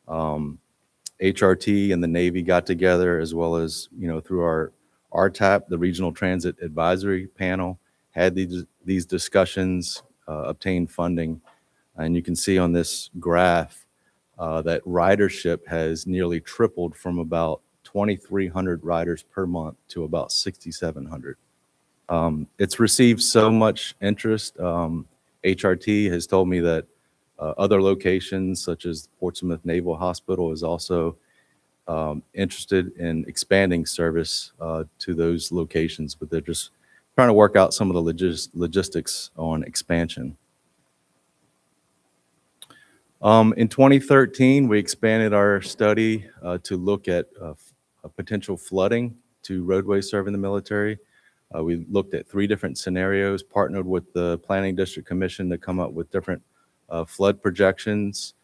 Speaker 13: HRT and the Navy got together, as well as, through our RTAP, the Regional Transit Advisory Panel, had these discussions, obtained funding. And you can see on this graph that ridership has nearly tripled from about 2,300 riders per month to about 6,700. It's received so much interest. HRT has told me that other locations, such as Portsmouth Naval Hospital, is also interested in expanding service to those locations, but they're just trying to work out some of the logistics on expansion. In 2013, we expanded our study to look at potential flooding to roadways serving the military. We looked at 3 different scenarios, partnered with the Planning District Commission to come up with different flood projections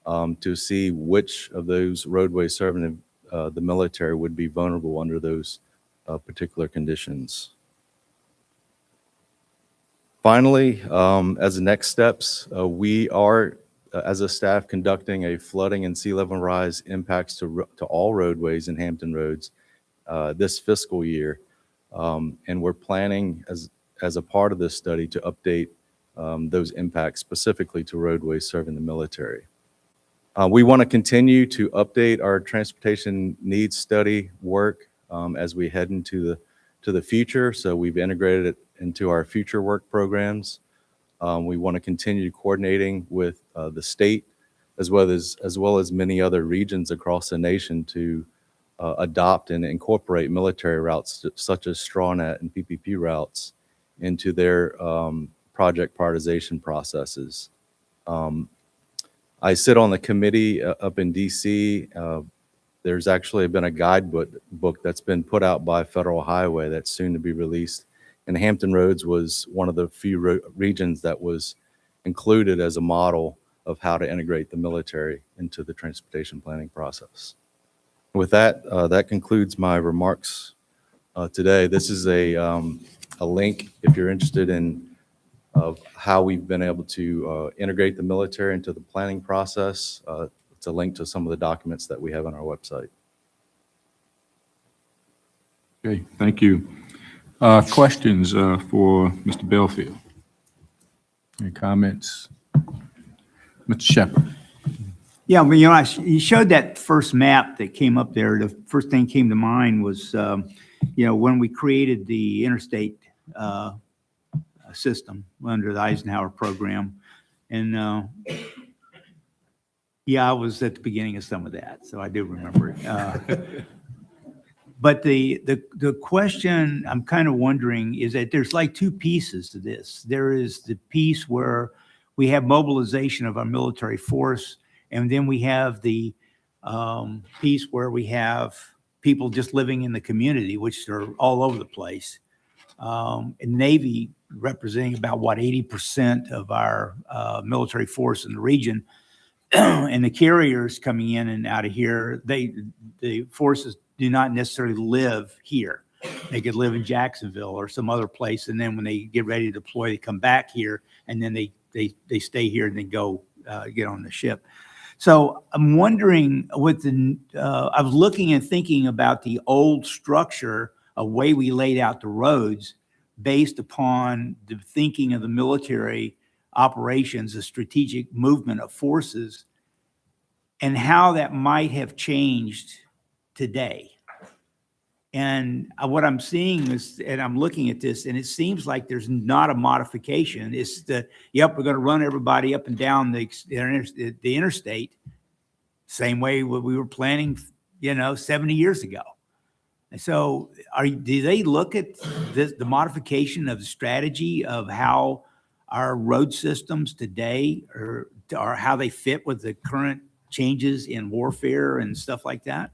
Speaker 13: to see which of those roadways serving the military would be vulnerable under those particular conditions. Finally, as the next steps, we are, as a staff, conducting a flooding and sea level rise impacts to all roadways in Hampton Roads this fiscal year. And we're planning as a part of this study to update those impacts specifically to roadways serving the military. We want to continue to update our transportation needs study work as we head into the future. So we've integrated it into our future work programs. We want to continue coordinating with the state as well as many other regions across the nation to adopt and incorporate military routes such as StrawNet and PPP routes into their project prioritization processes. I sit on the committee up in DC. There's actually been a guidebook that's been put out by Federal Highway that's soon to be released. And Hampton Roads was one of the few regions that was included as a model of how to integrate the military into the transportation planning process. With that, that concludes my remarks today. This is a link if you're interested in how we've been able to integrate the military into the planning process. It's a link to some of the documents that we have on our website.
Speaker 2: Okay, thank you. Questions for Mr. Belfield? Any comments? Mr. Shepherd?
Speaker 9: Yeah, well, you showed that first map that came up there. The first thing came to mind was, when we created the interstate system under the Eisenhower program. And yeah, I was at the beginning of some of that, so I do remember it. But the question I'm kind of wondering is that there's like two pieces to this. There is the piece where we have mobilization of our military force, and then we have the piece where we have people just living in the community, which are all over the place. And Navy representing about, 80% of our military force in the region. And the carriers coming in and out of here, the forces do not necessarily live here. They could live in Jacksonville or some other place, and then when they get ready to deploy, they come back here, and then they stay here and then go get on the ship. So I'm wondering, I was looking and thinking about the old structure, a way we laid out the roads based upon the thinking of the military operations, the strategic movement of forces, and how that might have changed today. And what I'm seeing is, and I'm looking at this, and it seems like there's not a modification. It's we're going to run everybody up and down the interstate, same way we were planning, 70 years ago. And so do they look at the modification of the strategy of how our road systems today or how they fit with the current changes in warfare and stuff like that?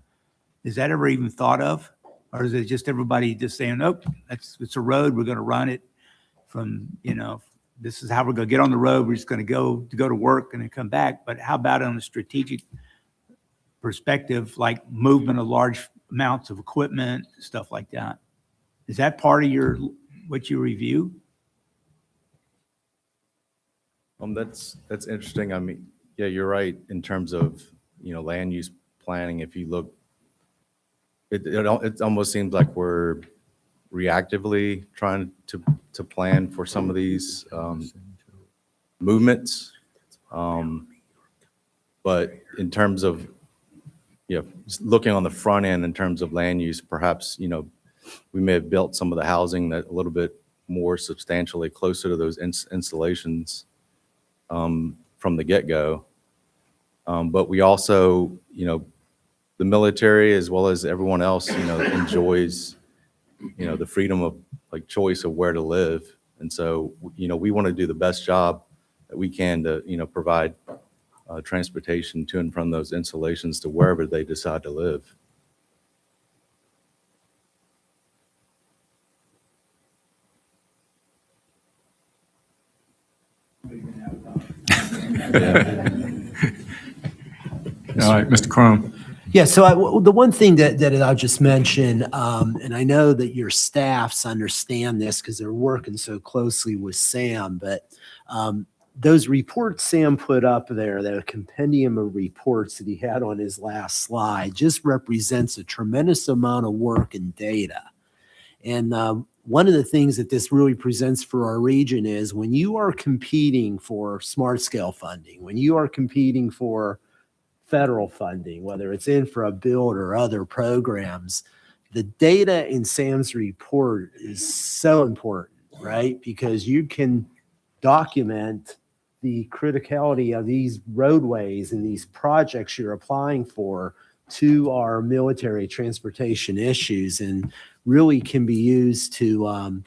Speaker 9: Is that ever even thought of? Or is it just everybody just saying, nope, it's a road, we're going to run it from, this is how we're going to get on the road, we're just going to go to work and then come back. But how about on a strategic perspective, like movement of large amounts of equipment, stuff like that? Is that part of what you review?
Speaker 13: That's interesting. I mean, yeah, you're right in terms of, land use planning. If you look, it almost seems like we're reactively trying to plan for some of these movements. But in terms of, looking on the front end in terms of land use, perhaps, we may have built some of the housing that a little bit more substantially closer to those installations from the get-go. But we also, the military as well as everyone else, enjoys, the freedom of choice of where to live. And so, we want to do the best job that we can to, provide transportation to and from those installations to wherever they decide to live.
Speaker 2: All right, Mr. Crum.
Speaker 7: Yeah, so the one thing that I'll just mention, and I know that your staffs understand this because they're working so closely with Sam, but those reports Sam put up there, that compendium of reports that he had on his last slide, just represents a tremendous amount of work and data. And one of the things that this really presents for our region is when you are competing for smart scale funding, when you are competing for federal funding, whether it's infra, build, or other programs, the data in Sam's report is so important, right? Because you can document the criticality of these roadways and these projects you're applying for to our military transportation issues and really can be used to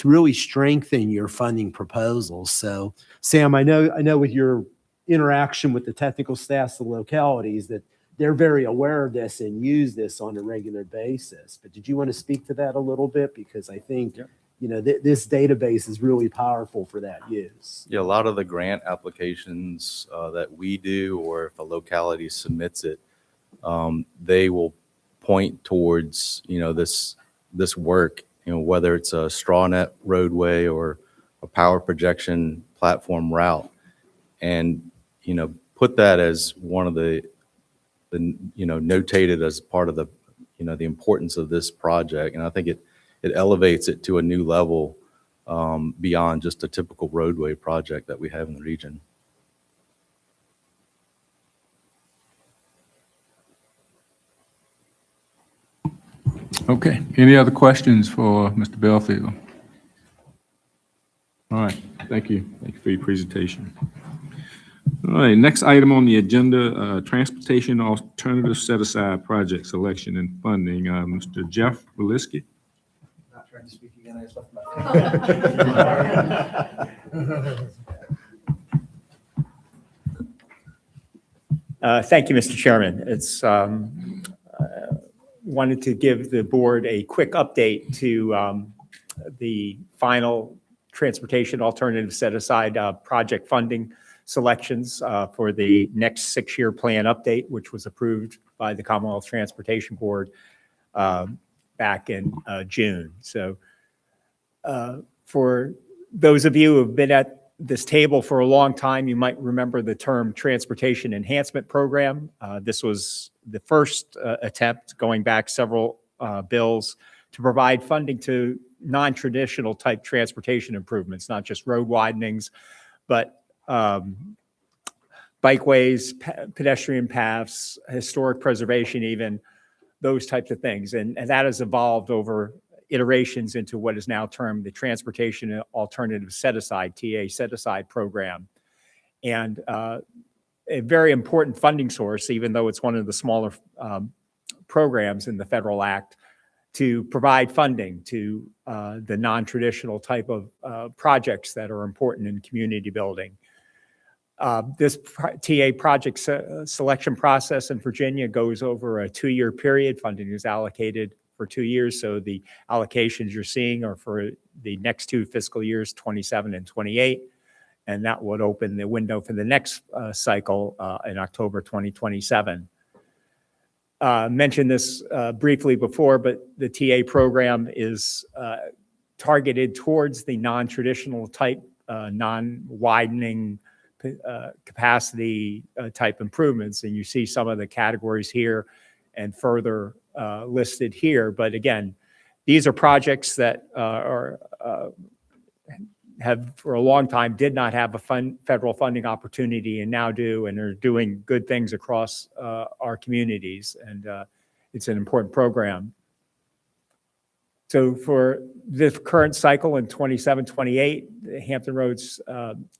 Speaker 7: really strengthen your funding proposals. So, Sam, I know with your interaction with the technical staffs of the localities that they're very aware of this and use this on a regular basis. But did you want to speak to that a little bit? Because I think, this database is really powerful for that use.
Speaker 13: Yeah, a lot of the grant applications that we do, or if a locality submits it, they will point towards, this work, whether it's a straw net roadway or a power projection platform route, and, put that as one of the notated as part of the, the importance of this project. And I think it elevates it to a new level beyond just a typical roadway project that we have in the region.
Speaker 2: Okay, any other questions for Mr. Belfield? All right, thank you. Thank you for your presentation. All right, next item on the agenda, Transportation Alternative Set-Aside Project Selection and Funding. Mr. Jeff Waliski.
Speaker 11: Not trying to speak again, I just left my.
Speaker 14: Thank you, Mr. Chairman. It's wanted to give the board a quick update to the final Transportation Alternative Set-Aside project funding selections for the next 6-year plan update, which was approved by the Commonwealth Transportation Board back in June. So for those of you who have been at this table for a long time, you might remember the term Transportation Enhancement Program. This was the first attempt, going back several bills, to provide funding to non-traditional type transportation improvements, not just road widenings, but bikeways, pedestrian paths, historic preservation, even those types of things. And that has evolved over iterations into what is now termed the Transportation Alternative Set-Aside, TA Set-Aside Program. And a very important funding source, even though it's one of the smaller programs in the federal act, to provide funding to the non-traditional type of projects that are important in community building. This TA project selection process in Virginia goes over a 2-year period. Funding is allocated for 2 years, so the allocations you're seeing are for the next 2 fiscal years, 27 and 28, and that would open the window for the next cycle in October 2027. Mentioned this briefly before, but the TA program is targeted towards the non-traditional type, non-widening capacity type improvements. And you see some of the categories here and further listed here. But again, these are projects that have for a long time did not have a federal funding opportunity and now do, and are doing good things across our communities. And it's an important program. So for this current cycle in 27-28, the Hampton Roads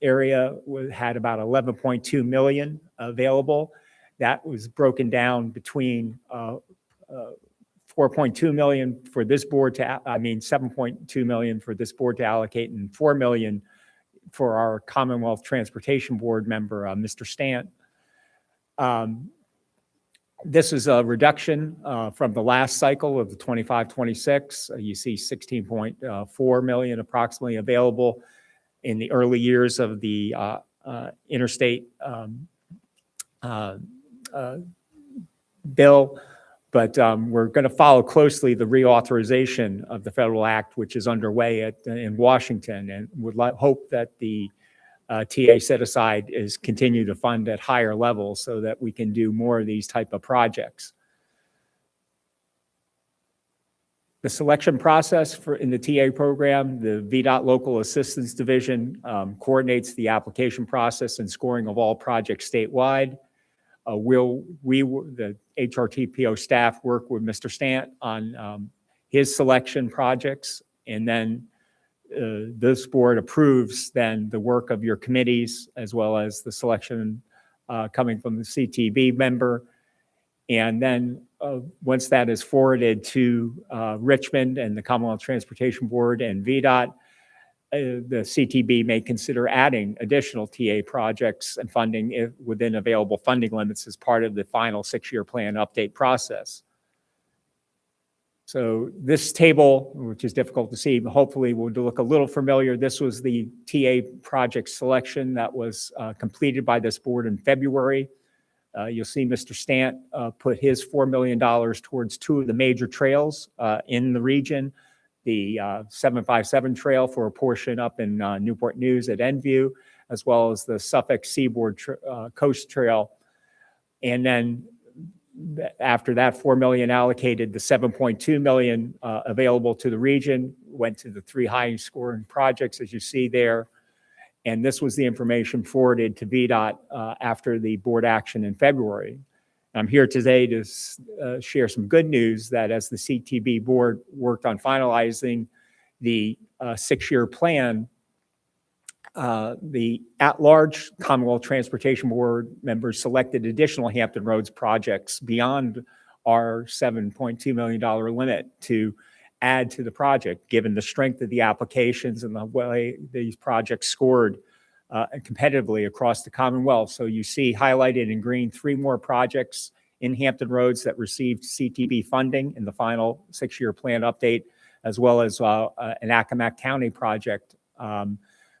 Speaker 14: area had about 11.2 million available. That was broken down between 4.2 million for this board to, 7.2 million for this board to allocate, and 4 million for our Commonwealth Transportation Board member, Mr. Stant. This is a reduction from the last cycle of the 25-26. You see 16.4 million approximately available in the early years of the interstate bill. But we're going to follow closely the reauthorization of the federal act, which is underway in Washington, and would hope that the TA set aside is continue to fund at higher levels so that we can do more of these type of projects. The selection process in the TA program, the VDOT Local Assistance Division coordinates the application process and scoring of all projects statewide. The HRTPO staff work with Mr. Stant on his selection projects, and then this board approves then the work of your committees as well as the selection coming from the CTB member. And then once that is forwarded to Richmond and the Commonwealth Transportation Board and VDOT, the CTB may consider adding additional TA projects and funding within available funding limits as part of the final 6-year plan update process. So this table, which is difficult to see, but hopefully will look a little familiar. This was the TA project selection that was completed by this board in February. You'll see Mr. Stant put his $4 million towards 2 of the major trails in the region. The 757 trail for a portion up in Newport News at Enview, as well as the Suffolk Seaboard Coast Trail. And then after that 4 million allocated, the 7.2 million available to the region went to the 3 high scoring projects, as you see there. And this was the information forwarded to VDOT after the board action in February. I'm here today to share some good news that as the CTB board worked on finalizing the 6-year plan, the at-large Commonwealth Transportation Board members selected additional Hampton Roads projects beyond our $7.2 million limit to add to the project, given the strength of the applications and the way these projects scored competitively across the Commonwealth. So you see highlighted in green 3 more projects in Hampton Roads that received CTB funding in the final 6-year plan update, as well as an Accomack County project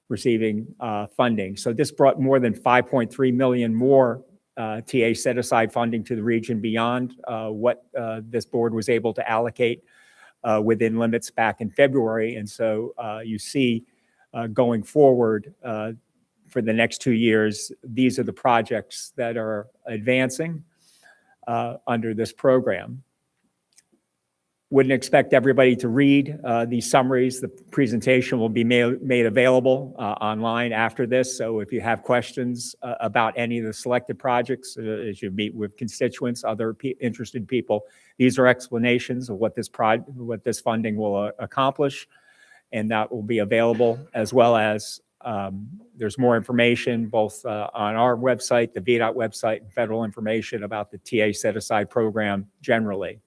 Speaker 14: receiving funding. So this brought more than 5.3 million more TA set-aside funding to the region beyond what this board was able to allocate within limits back in February. And so you see going forward for the next 2 years, these are the projects that are advancing under this program. Wouldn't expect everybody to read these summaries. The presentation will be made available online after this. So if you have questions about any of the selected projects, as you meet with constituents, other interested people, these are explanations of what this funding will accomplish, and that will be available, as well as there's more information both on our website, the VDOT website, and federal information about the TA set-aside program generally.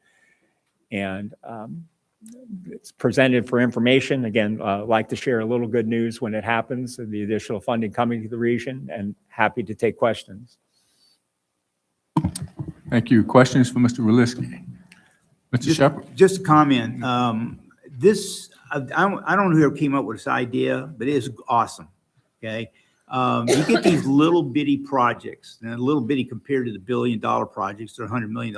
Speaker 14: And it's presented for information. Again, like to share a little good news when it happens, the additional funding coming to the region, and happy to take questions.
Speaker 2: Thank you. Questions for Mr. Wielicki? Mr. Shepherd?
Speaker 9: Just a comment. I don't know who came up with this idea, but it is awesome. Okay. You get these little bitty projects, and little bitty compared to the $1 billion projects or $100 million.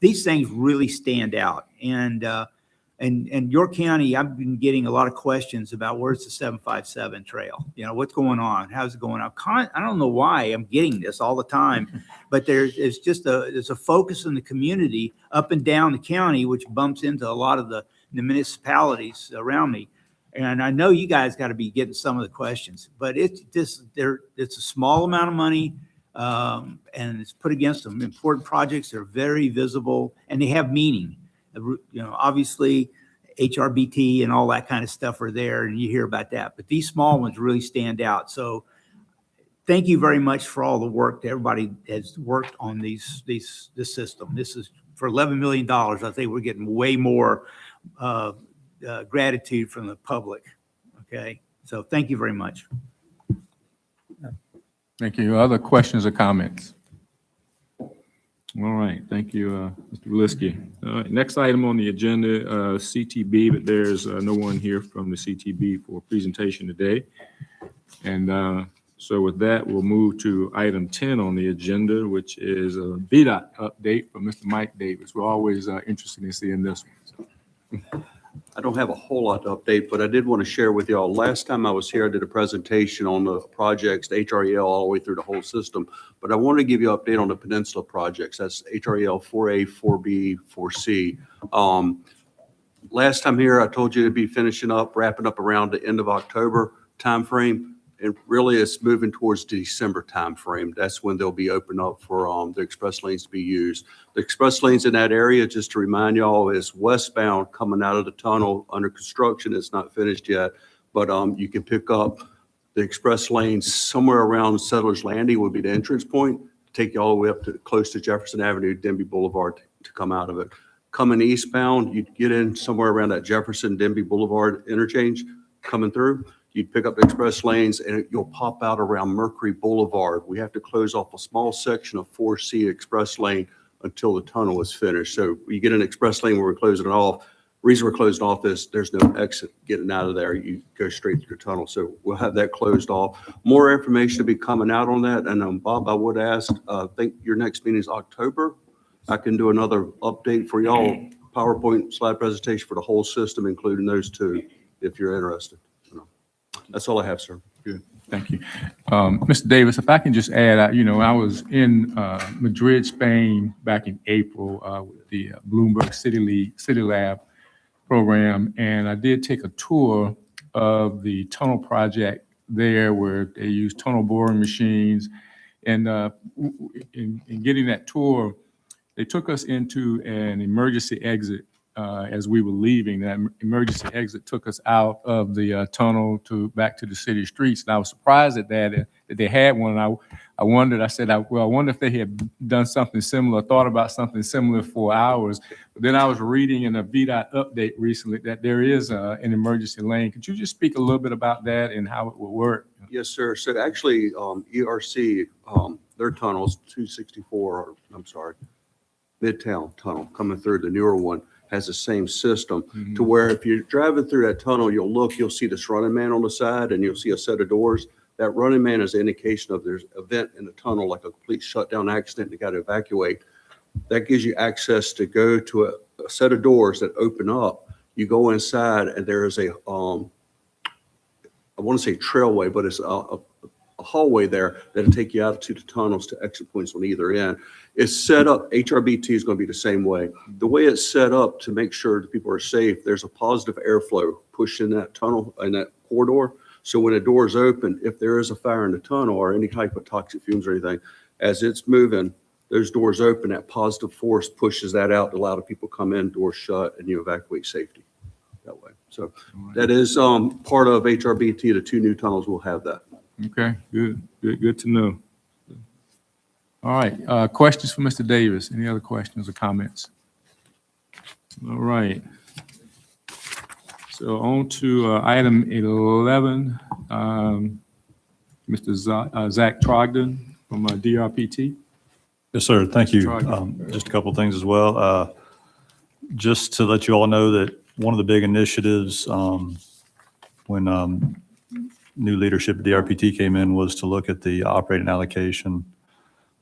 Speaker 9: These things really stand out. And York County, I've been getting a lot of questions about where's the 757 trail? You know, what's going on? How's it going on? I don't know why I'm getting this all the time, but there's a focus in the community up and down the county, which bumps into a lot of the municipalities around me. And I know you guys got to be getting some of the questions, but it's a small amount of money, and it's put against some important projects. They're very visible and they have meaning. You know, obviously HRBT and all that kind of stuff are there, and you hear about that, but these small ones really stand out. So thank you very much for all the work that everybody has worked on this system. This is for $11 million. I think we're getting way more gratitude from the public. Okay. So thank you very much.
Speaker 2: Thank you. Other questions or comments? All right. Thank you, Mr. Wielicki. Next item on the agenda, CTB, but there's no one here from the CTB for a presentation today. And so with that, we'll move to item 10 on the agenda, which is a VDOT update from Mr. Mike Davis. We're always interested in seeing this one. So.
Speaker 8: I don't have a whole lot to update, but I did want to share with y'all. Last time I was here, I did a presentation on the projects, the HREL, all the way through the whole system. But I want to give you an update on the Peninsula projects. That's HREL 4A, 4B, 4C. Last time here, I told you to be finishing up, wrapping up around the end of October timeframe. And really, it's moving towards the December timeframe. That's when they'll be open up for the express lanes to be used. The express lanes in that area, just to remind y'all, is westbound coming out of the tunnel under construction. It's not finished yet, but you can pick up the express lanes somewhere around Settlers Landing would be the entrance point. take you all the way up to close to Jefferson Avenue, Denby Boulevard to come out of it. Coming eastbound, you'd get in somewhere around that Jefferson Denby Boulevard interchange coming through. You'd pick up the express lanes and you'll pop out around Mercury Boulevard. We have to close off a small section of 4C express lane until the tunnel is finished. So you get an express lane where we're closing it off. Reason we're closing off is there's no exit getting out of there. You go straight through the tunnel. So we'll have that closed off. More information to be coming out on that. And Bob, I would ask, I think your next meeting is October. I can do another update for y'all, PowerPoint slide presentation for the whole system, including those two, if you're interested. That's all I have, sir.
Speaker 2: Good, thank you. Mr. Davis, if I can just add, I was in Madrid, Spain back in April with the Bloomberg City Lab program, and I did take a tour of the tunnel project there where they use tunnel boring machines. And in getting that tour, they took us into an emergency exit as we were leaving. That emergency exit took us out of the tunnel back to the city streets. And I was surprised at that they had one. And I wondered, I wonder if they had done something similar, thought about something similar for ours. But then I was reading in a VDOT update recently that there is an emergency lane. Could you just speak a little bit about that and how it would work?
Speaker 8: Yes, sir. So actually, ERC, their tunnels, 264, Midtown Tunnel coming through, the newer one, has the same system to where if you're driving through that tunnel, you'll see this running man on the side and you'll see a set of doors. That running man is an indication of there's an event in the tunnel, like a complete shutdown accident, they got to evacuate. That gives you access to go to a set of doors that open up. You go inside and there is I want to say trailway, but it's a hallway there that'll take you out to the tunnels to exit points on either end. It's set up, HRBT is going to be the same way. The way it's set up to make sure that people are safe, there's a positive airflow pushing that tunnel and that corridor. So when the doors open, if there is a fire in the tunnel or any type of toxic fumes or anything, as it's moving, those doors open, that positive force pushes that out to allow the people come in, doors shut, and you evacuate safety that way. So that is part of HRBT. The two new tunnels will have that.
Speaker 2: Okay, good to know. All right, questions for Mr. Davis? Any other questions or comments? All right. So on to item 11, Mr. Zach Trogdon from DRPT.
Speaker 15: Yes, sir. Thank you.
Speaker 2: Trogdon.
Speaker 15: Just a couple of things as well. Just to let you all know that one of the big initiatives when new leadership at DRPT came in was to look at the operating allocation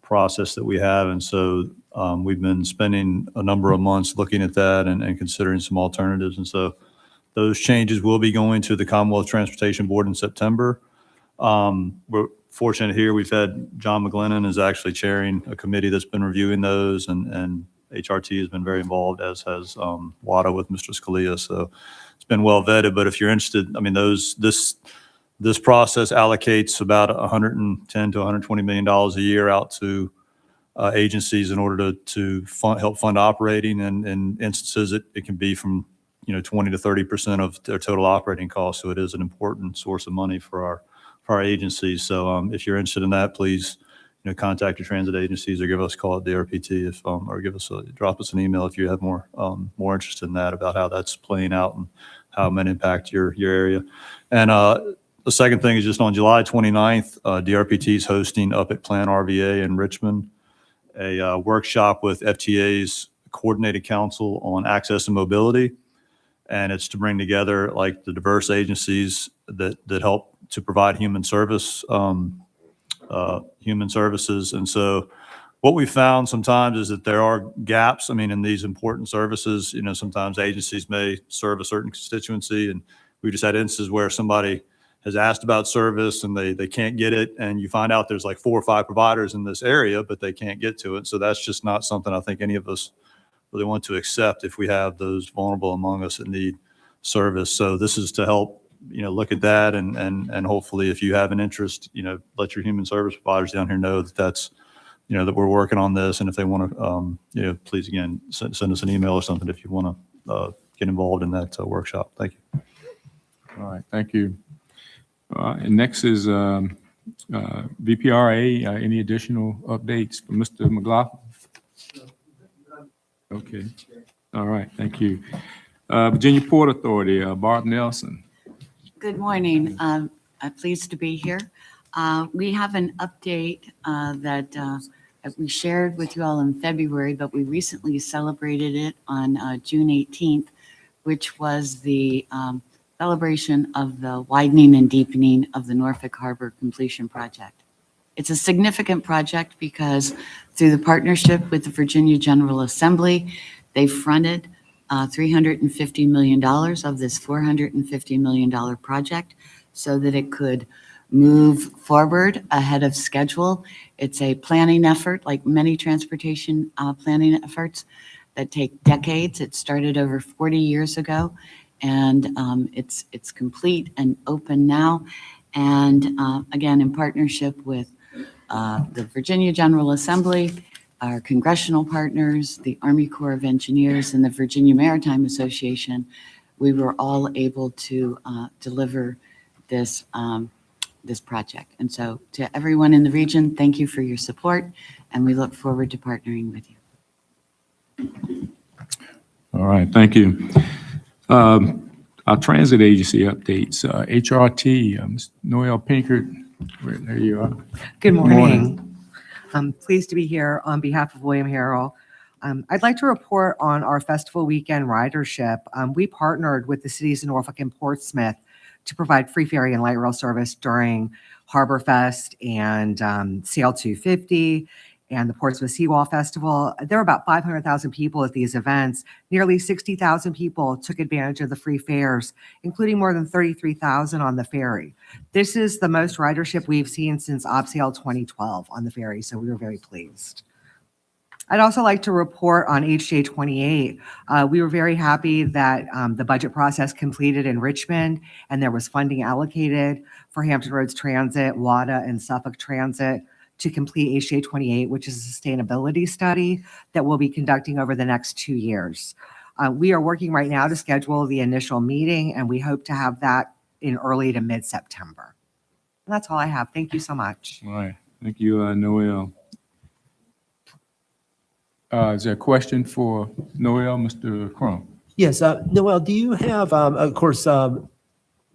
Speaker 15: process that we have. And so we've been spending a number of months looking at that and considering some alternatives. And so those changes will be going to the Commonwealth Transportation Board in September. We're fortunate here. We've had John McGlennon is actually chairing a committee that's been reviewing those, and HRT has been very involved, as has WADA with Mr. Scalia. So it's been well vetted. But if you're interested, I mean, this process allocates about $110 to $120 million a year out to agencies in order to help fund operating. And in instances, it can be from 20 to 30% of their total operating costs. So it is an important source of money for our agencies. So if you're interested in that, please contact your transit agencies or give us a call at DRPT or drop us an email if you have more interest in that, about how that's playing out and how it might impact your area. And the second thing is just on July 29th, DRPT is hosting up at Plan RVA in Richmond a workshop with FTA's Coordinated Council on Access and Mobility. And it's to bring together like the diverse agencies that help to provide human services. And so what we found sometimes is that there are gaps. I mean, in these important services, sometimes agencies may serve a certain constituency, and we just had instances where somebody has asked about service and they can't get it. And you find out there's like 4 or 5 providers in this area, but they can't get to it. So that's just not something I think any of us really want to accept if we have those vulnerable among us that need service. So this is to help, look at that and hopefully if you have an interest, let your human service providers down here know that that's, that we're working on this. And if they want to, please again, send us an email or something if you want to get involved in that workshop. Thank you.
Speaker 2: All right, thank you. And next is VPRA, any additional updates from Mr. McLaughlin? Okay. All right, thank you. Virginia Port Authority, Barb Nelson.
Speaker 16: Good morning. I'm pleased to be here. We have an update that we shared with you all in February, but we recently celebrated it on June 18th, which was the celebration of the widening and deepening of the Norfolk Harbor completion project. It's a significant project because through the partnership with the Virginia General Assembly, they fronted $350 million of this $450 million project so that it could move forward ahead of schedule. It's a planning effort, like many transportation planning efforts that take decades. It started over 40 years ago, and it's complete and open now. And again, in partnership with the Virginia General Assembly, our congressional partners, the Army Corps of Engineers, and the Virginia Maritime Association, we were all able to deliver this this project. And so to everyone in the region, thank you for your support, and we look forward to partnering with you.
Speaker 2: All right, thank you. Our transit agency updates, HRT, Ms. Noel Pinkert, there you are.
Speaker 17: Good morning. I'm pleased to be here on behalf of William Harrell. I'd like to report on our festival weekend ridership. We partnered with the cities of Norfolk and Portsmouth to provide free ferry and light rail service during Harbor Fest and CL 250 and the Portsmouth Seawall Festival. There were about 500,000 people at these events. Nearly 60,000 people took advantage of the free fares, including more than 33,000 on the ferry. This is the most ridership we've seen since OPSAIL 2012 on the ferry, so we were very pleased. I'd also like to report on HJ 28. We were very happy that the budget process completed in Richmond and there was funding allocated for Hampton Roads Transit, WADA, and Suffolk Transit to complete HJ 28, which is a sustainability study that we'll be conducting over the next 2 years. We are working right now to schedule the initial meeting, and we hope to have that in early to mid-September. And that's all I have. Thank you so much.
Speaker 2: All right, thank you, Noel. Is there a question for Noel, Mr. Crum?
Speaker 7: Yes, Noel, do you have, of course,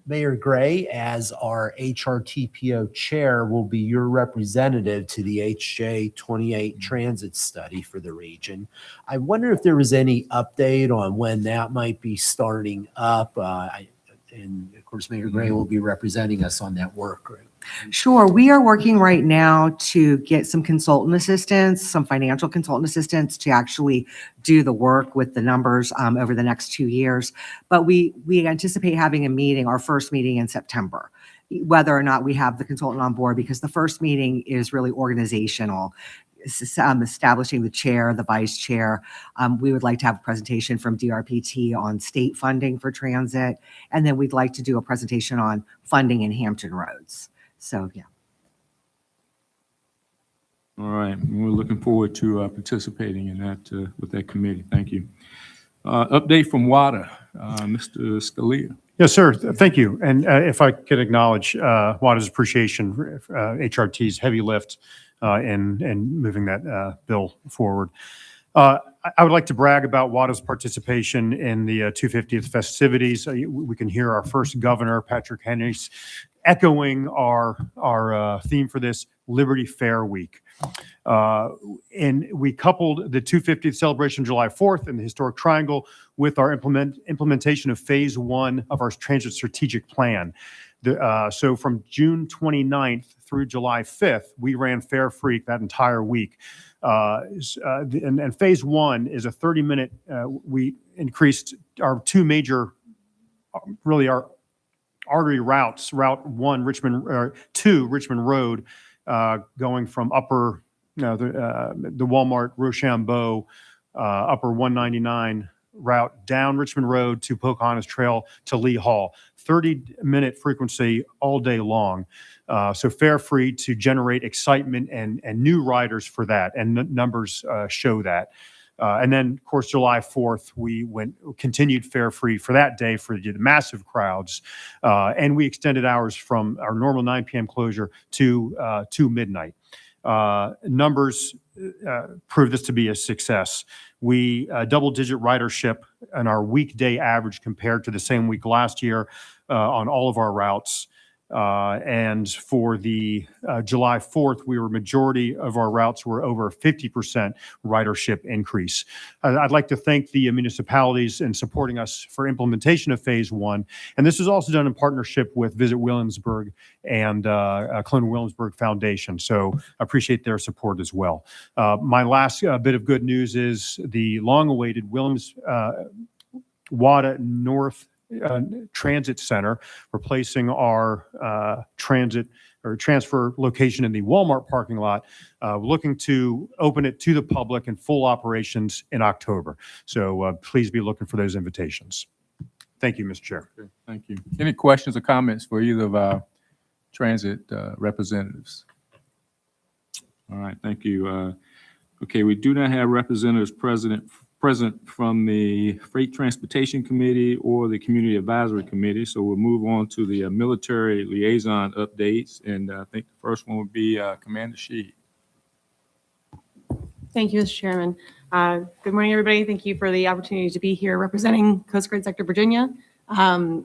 Speaker 7: Mayor Gray, as our HRTPO chair, will be your representative to the HJ 28 transit study for the region. I wonder if there was any update on when that might be starting up. And of course, Mayor Gray will be representing us on that work. Right?
Speaker 17: Sure. We are working right now to get some consultant assistance, some financial consultant assistance to actually do the work with the numbers over the next 2 years. But we anticipate having a meeting, our first meeting in September, whether or not we have the consultant on board, because the first meeting is really organizational. Establishing the chair, the vice chair. We would like to have a presentation from DRPT on state funding for transit. And then we'd like to do a presentation on funding in Hampton Roads. So, yeah.
Speaker 2: All right, we're looking forward to participating in that with that committee. Thank you. Update from WADA, Mr. Scalia.
Speaker 18: Yes, sir. Thank you. And if I could acknowledge WADA's appreciation for HRT's heavy lift in moving that bill forward. I would like to brag about WADA's participation in the 250th festivities. We can hear our first governor, Patrick Henry's, echoing our theme for this, Liberty Fair Week. And we coupled the 250th celebration July 4th in the historic triangle with our implementation of phase 1 of our transit strategic plan. So from June 29th through July 5th, we ran Fare Free that entire week. And phase 1 is a 30-minute, we increased our two major, really our artery routes, Route 1, Richmond, 2, Richmond Road, going from upper, the Walmart Rochambeau, upper 199 route down Richmond Road to Pocahontas Trail to Lee Hall. 30-minute frequency all day long. So Fare Free to generate excitement and new riders for that, and numbers show that. And then, of course, July 4th, we continued fare-free for that day for the massive crowds. And we extended hours from our normal 9 p.m. closure to midnight. Numbers proved this to be a success. We double-digit ridership on our weekday average compared to the same week last year on all of our routes. And for the July 4th, majority of our routes were over 50% ridership increase. I'd like to thank the municipalities in supporting us for implementation of Phase 1. And this is also done in partnership with Visit Williamsburg and Clone Williamsburg Foundation. So I appreciate their support as well. My last bit of good news is the long-awaited Wada North Transit Center, replacing our transit or transfer location in the Walmart parking lot, looking to open it to the public in full operations in October. So please be looking for those invitations. Thank you, Mr. Chair.
Speaker 2: Okay, thank you. Any questions or comments for either of our transit representatives? All right, thank you. Okay, we do not have representatives present from the Freight Transportation Committee or the Community Advisory Committee, so we'll move on to the military liaison updates, and I think the first one would be Commander Sheed.
Speaker 5: Thank you, Mr. Chairman. Good morning, everybody. Thank you for the opportunity to be here representing Coast Guard Sector Virginia.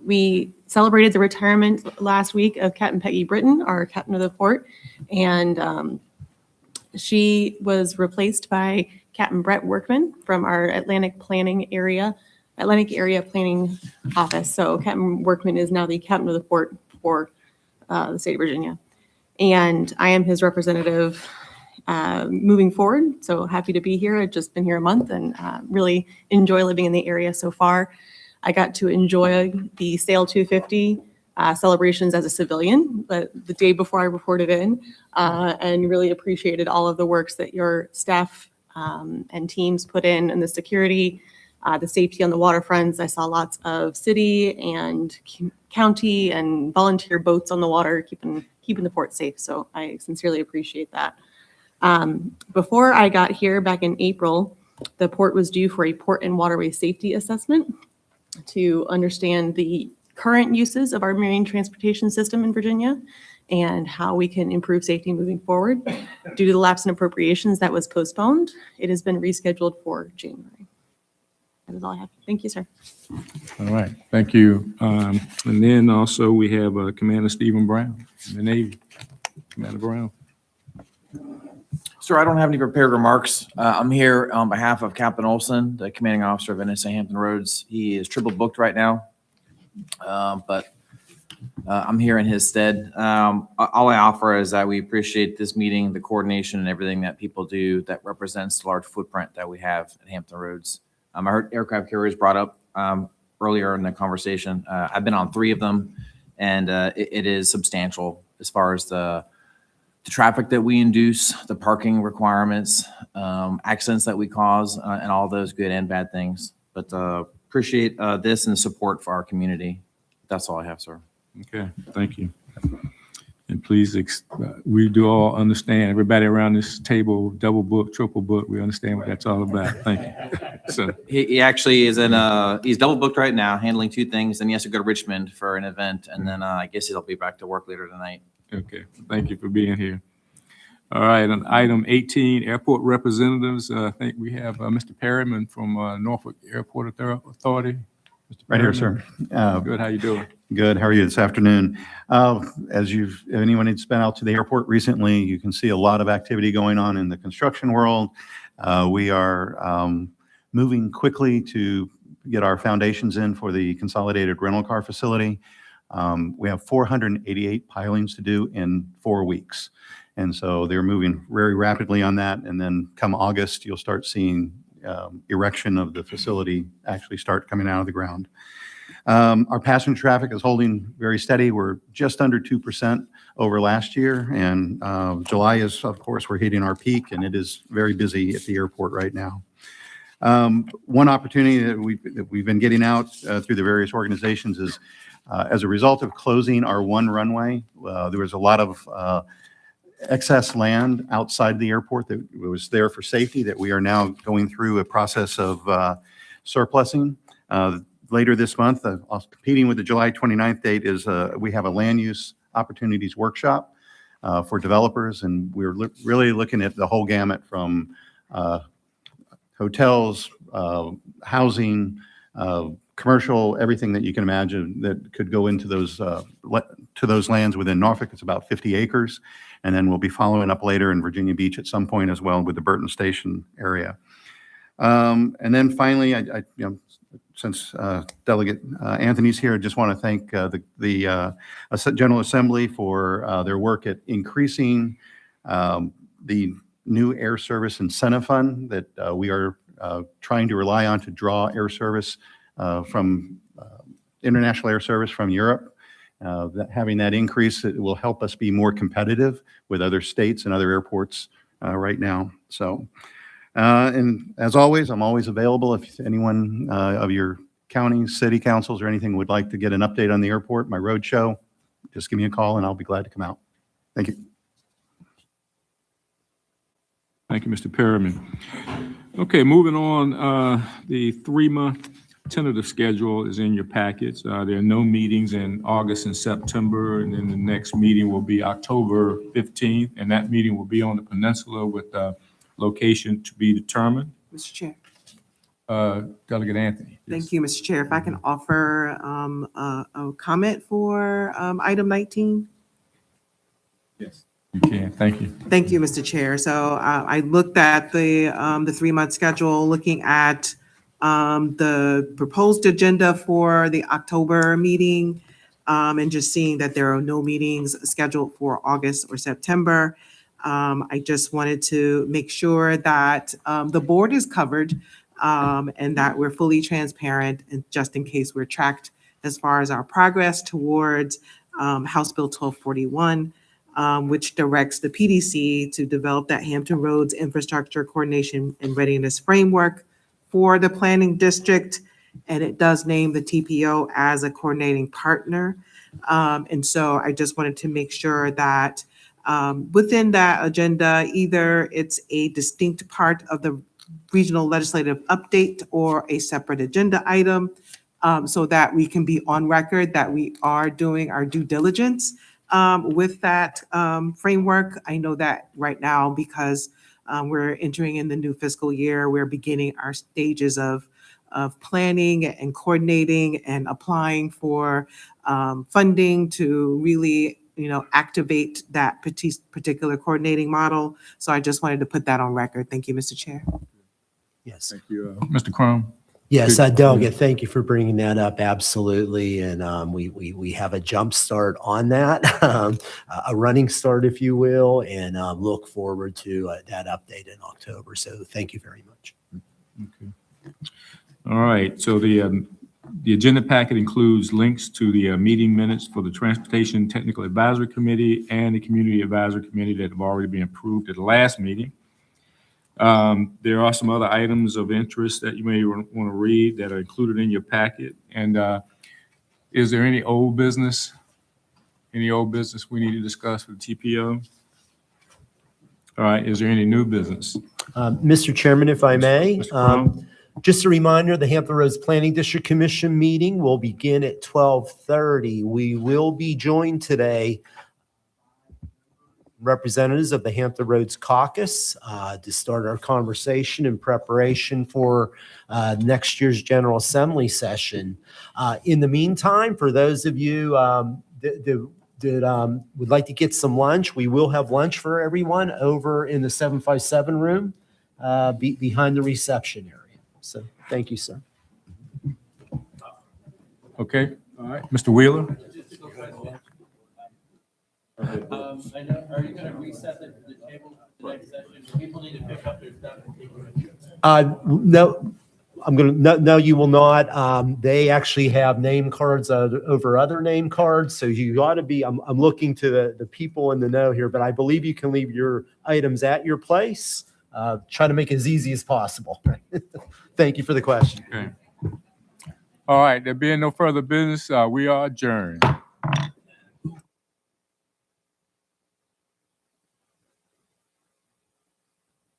Speaker 5: We celebrated the retirement last week of Captain Peggy Britton, our captain of the port, and she was replaced by Captain Brett Workman from our Atlantic Area Planning Office. So Captain Workman is now the captain of the port for the state of Virginia. And I am his representative moving forward. So happy to be here. I've just been here a month and really enjoy living in the area so far. I got to enjoy the Sail 250 celebrations as a civilian, but the day before I reported in, and really appreciated all of the works that your staff and teams put in, and the security, the safety on the waterfronts. I saw lots of city and county and volunteer boats on the water, keeping the port safe. So I sincerely appreciate that. Before I got here back in April, the port was due for a port and waterway safety assessment to understand the current uses of our marine transportation system in Virginia and how we can improve safety moving forward. Due to the lapse in appropriations that was postponed, it has been rescheduled for January. That is all I have. Thank you, sir.
Speaker 2: All right, thank you. And then also we have Commander Stephen Brown, the Navy. Commander Brown.
Speaker 6: Sir, I don't have any prepared remarks. I'm here on behalf of Captain Olson, the commanding officer of NSA Hampton Roads. He is triple booked right now, but I'm here in his stead. All I offer is that we appreciate this meeting, the coordination and everything that people do that represents the large footprint that we have at Hampton Roads. I heard aircraft carriers brought up earlier in the conversation. I've been on 3 of them, and it is substantial as far as the traffic that we induce, the parking requirements, accidents that we cause, and all those good and bad things. But appreciate this and the support for our community. That's all I have, sir.
Speaker 2: Okay, thank you. And please, we do all understand, everybody around this table, double book, triple book, we understand what that's all about. Thank you. So
Speaker 6: He actually is he's double booked right now, handling 2 things. Then he has to go to Richmond for an event. And then I guess he'll be back to work later tonight.
Speaker 2: okay, thank you for being here. All right, on item 18, airport representatives, I think we have Mr. Perryman from Norfolk Airport Authority. Mr.
Speaker 19: Right here, sir.
Speaker 2: Good, how you doing?
Speaker 19: Good. How are you this afternoon? If anyone has been out to the airport recently, you can see a lot of activity going on in the construction world. We are moving quickly to get our foundations in for the consolidated rental car facility. We have 488 pilings to do in 4 weeks. And so they're moving very rapidly on that. And then come August, you'll start seeing erection of the facility actually start coming out of the ground. Our passenger traffic is holding very steady. We're just under 2% over last year. And July is, of course, we're hitting our peak, and it is very busy at the airport right now. One opportunity that we've been getting out through the various organizations is as a result of closing our one runway, there was a lot of excess land outside the airport that was there for safety that we are now going through a process of surplusing. Later this month, competing with the July 29th date is we have a land use opportunities workshop for developers, and we're really looking at the whole gamut from hotels, housing, commercial, everything that you can imagine that could go into those lands within Norfolk. It's about 50 acres. And then we'll be following up later in Virginia Beach at some point as well with the Burton Station area. And then finally, since Delegate Anthony's here, I just want to thank the General Assembly for their work at increasing the new air service incentive fund that we are trying to rely on to draw air service from international air service from Europe. Having that increase, it will help us be more competitive with other states and other airports right now. So, and as always, I'm always available if anyone of your counties, city councils, or anything would like to get an update on the airport, my road show, just give me a call and I'll be glad to come out. Thank you.
Speaker 2: Thank you, Mr. Perriman. Okay, moving on, the 3-month tentative schedule is in your packets. There are no meetings in August and September, and then the next meeting will be October 15th, and that meeting will be on the peninsula with location to be determined.
Speaker 20: Mr. Chair.
Speaker 2: Delegate Anthony.
Speaker 20: Thank you, Mr. Chair. If I can offer a comment for item 19.
Speaker 2: Yes. You can. Thank you.
Speaker 20: Thank you, Mr. Chair. So I looked at the 3-month schedule, looking at the proposed agenda for the October meeting, and just seeing that there are no meetings scheduled for August or September. I just wanted to make sure that the board is covered and that we're fully transparent, and just in case we're tracked as far as our progress towards House Bill 1241, which directs the PDC to develop that Hampton Roads Infrastructure Coordination and Readiness Framework for the planning district, and it does name the TPO as a coordinating partner. And so I just wanted to make sure that within that agenda, either it's a distinct part of the regional legislative update or a separate agenda item, so that we can be on record that we are doing our due diligence with that framework. I know that right now, because we're entering in the new fiscal year, we're beginning our stages of planning and coordinating and applying for funding to really, activate that particular coordinating model. So I just wanted to put that on record. Thank you, Mr. Chair.
Speaker 7: Yes.
Speaker 2: Thank you. Mr. Crum.
Speaker 7: Yes, Delegate, thank you for bringing that up. Absolutely. And we have a jump start on that, a running start, if you will, and look forward to that update in October. So thank you very much.
Speaker 2: Okay. All right. So the agenda packet includes links to the meeting minutes for the Transportation Technical Advisory Committee and the Community Advisory Committee that have already been approved at the last meeting. There are some other items of interest that you may want to read that are included in your packet. And is there any old business? Any old business we need to discuss with TPO? All right. Is there any new business?
Speaker 7: Mr. Chairman, if I may, just a reminder, the Hampton Roads Planning District Commission meeting will begin at 12:30. We will be joined today representatives of the Hampton Roads Caucus to start our conversation in preparation for next year's General Assembly session. In the meantime, for those of you that would like to get some lunch, we will have lunch for everyone over in the 757 room behind the reception area. So thank you, sir.
Speaker 2: Okay. All right. Mr. Wheeler?
Speaker 1: I know, are you gonna reset the table for the next session? People need to pick up their stuff and take it.
Speaker 7: No, you will not. They actually have name cards over other name cards. So you ought to be, I'm looking to the people in the know here, but I believe you can leave your items at your place. Try to make it as easy as possible. Thank you for the question.
Speaker 2: Okay. All right. There being no further business, we are adjourned.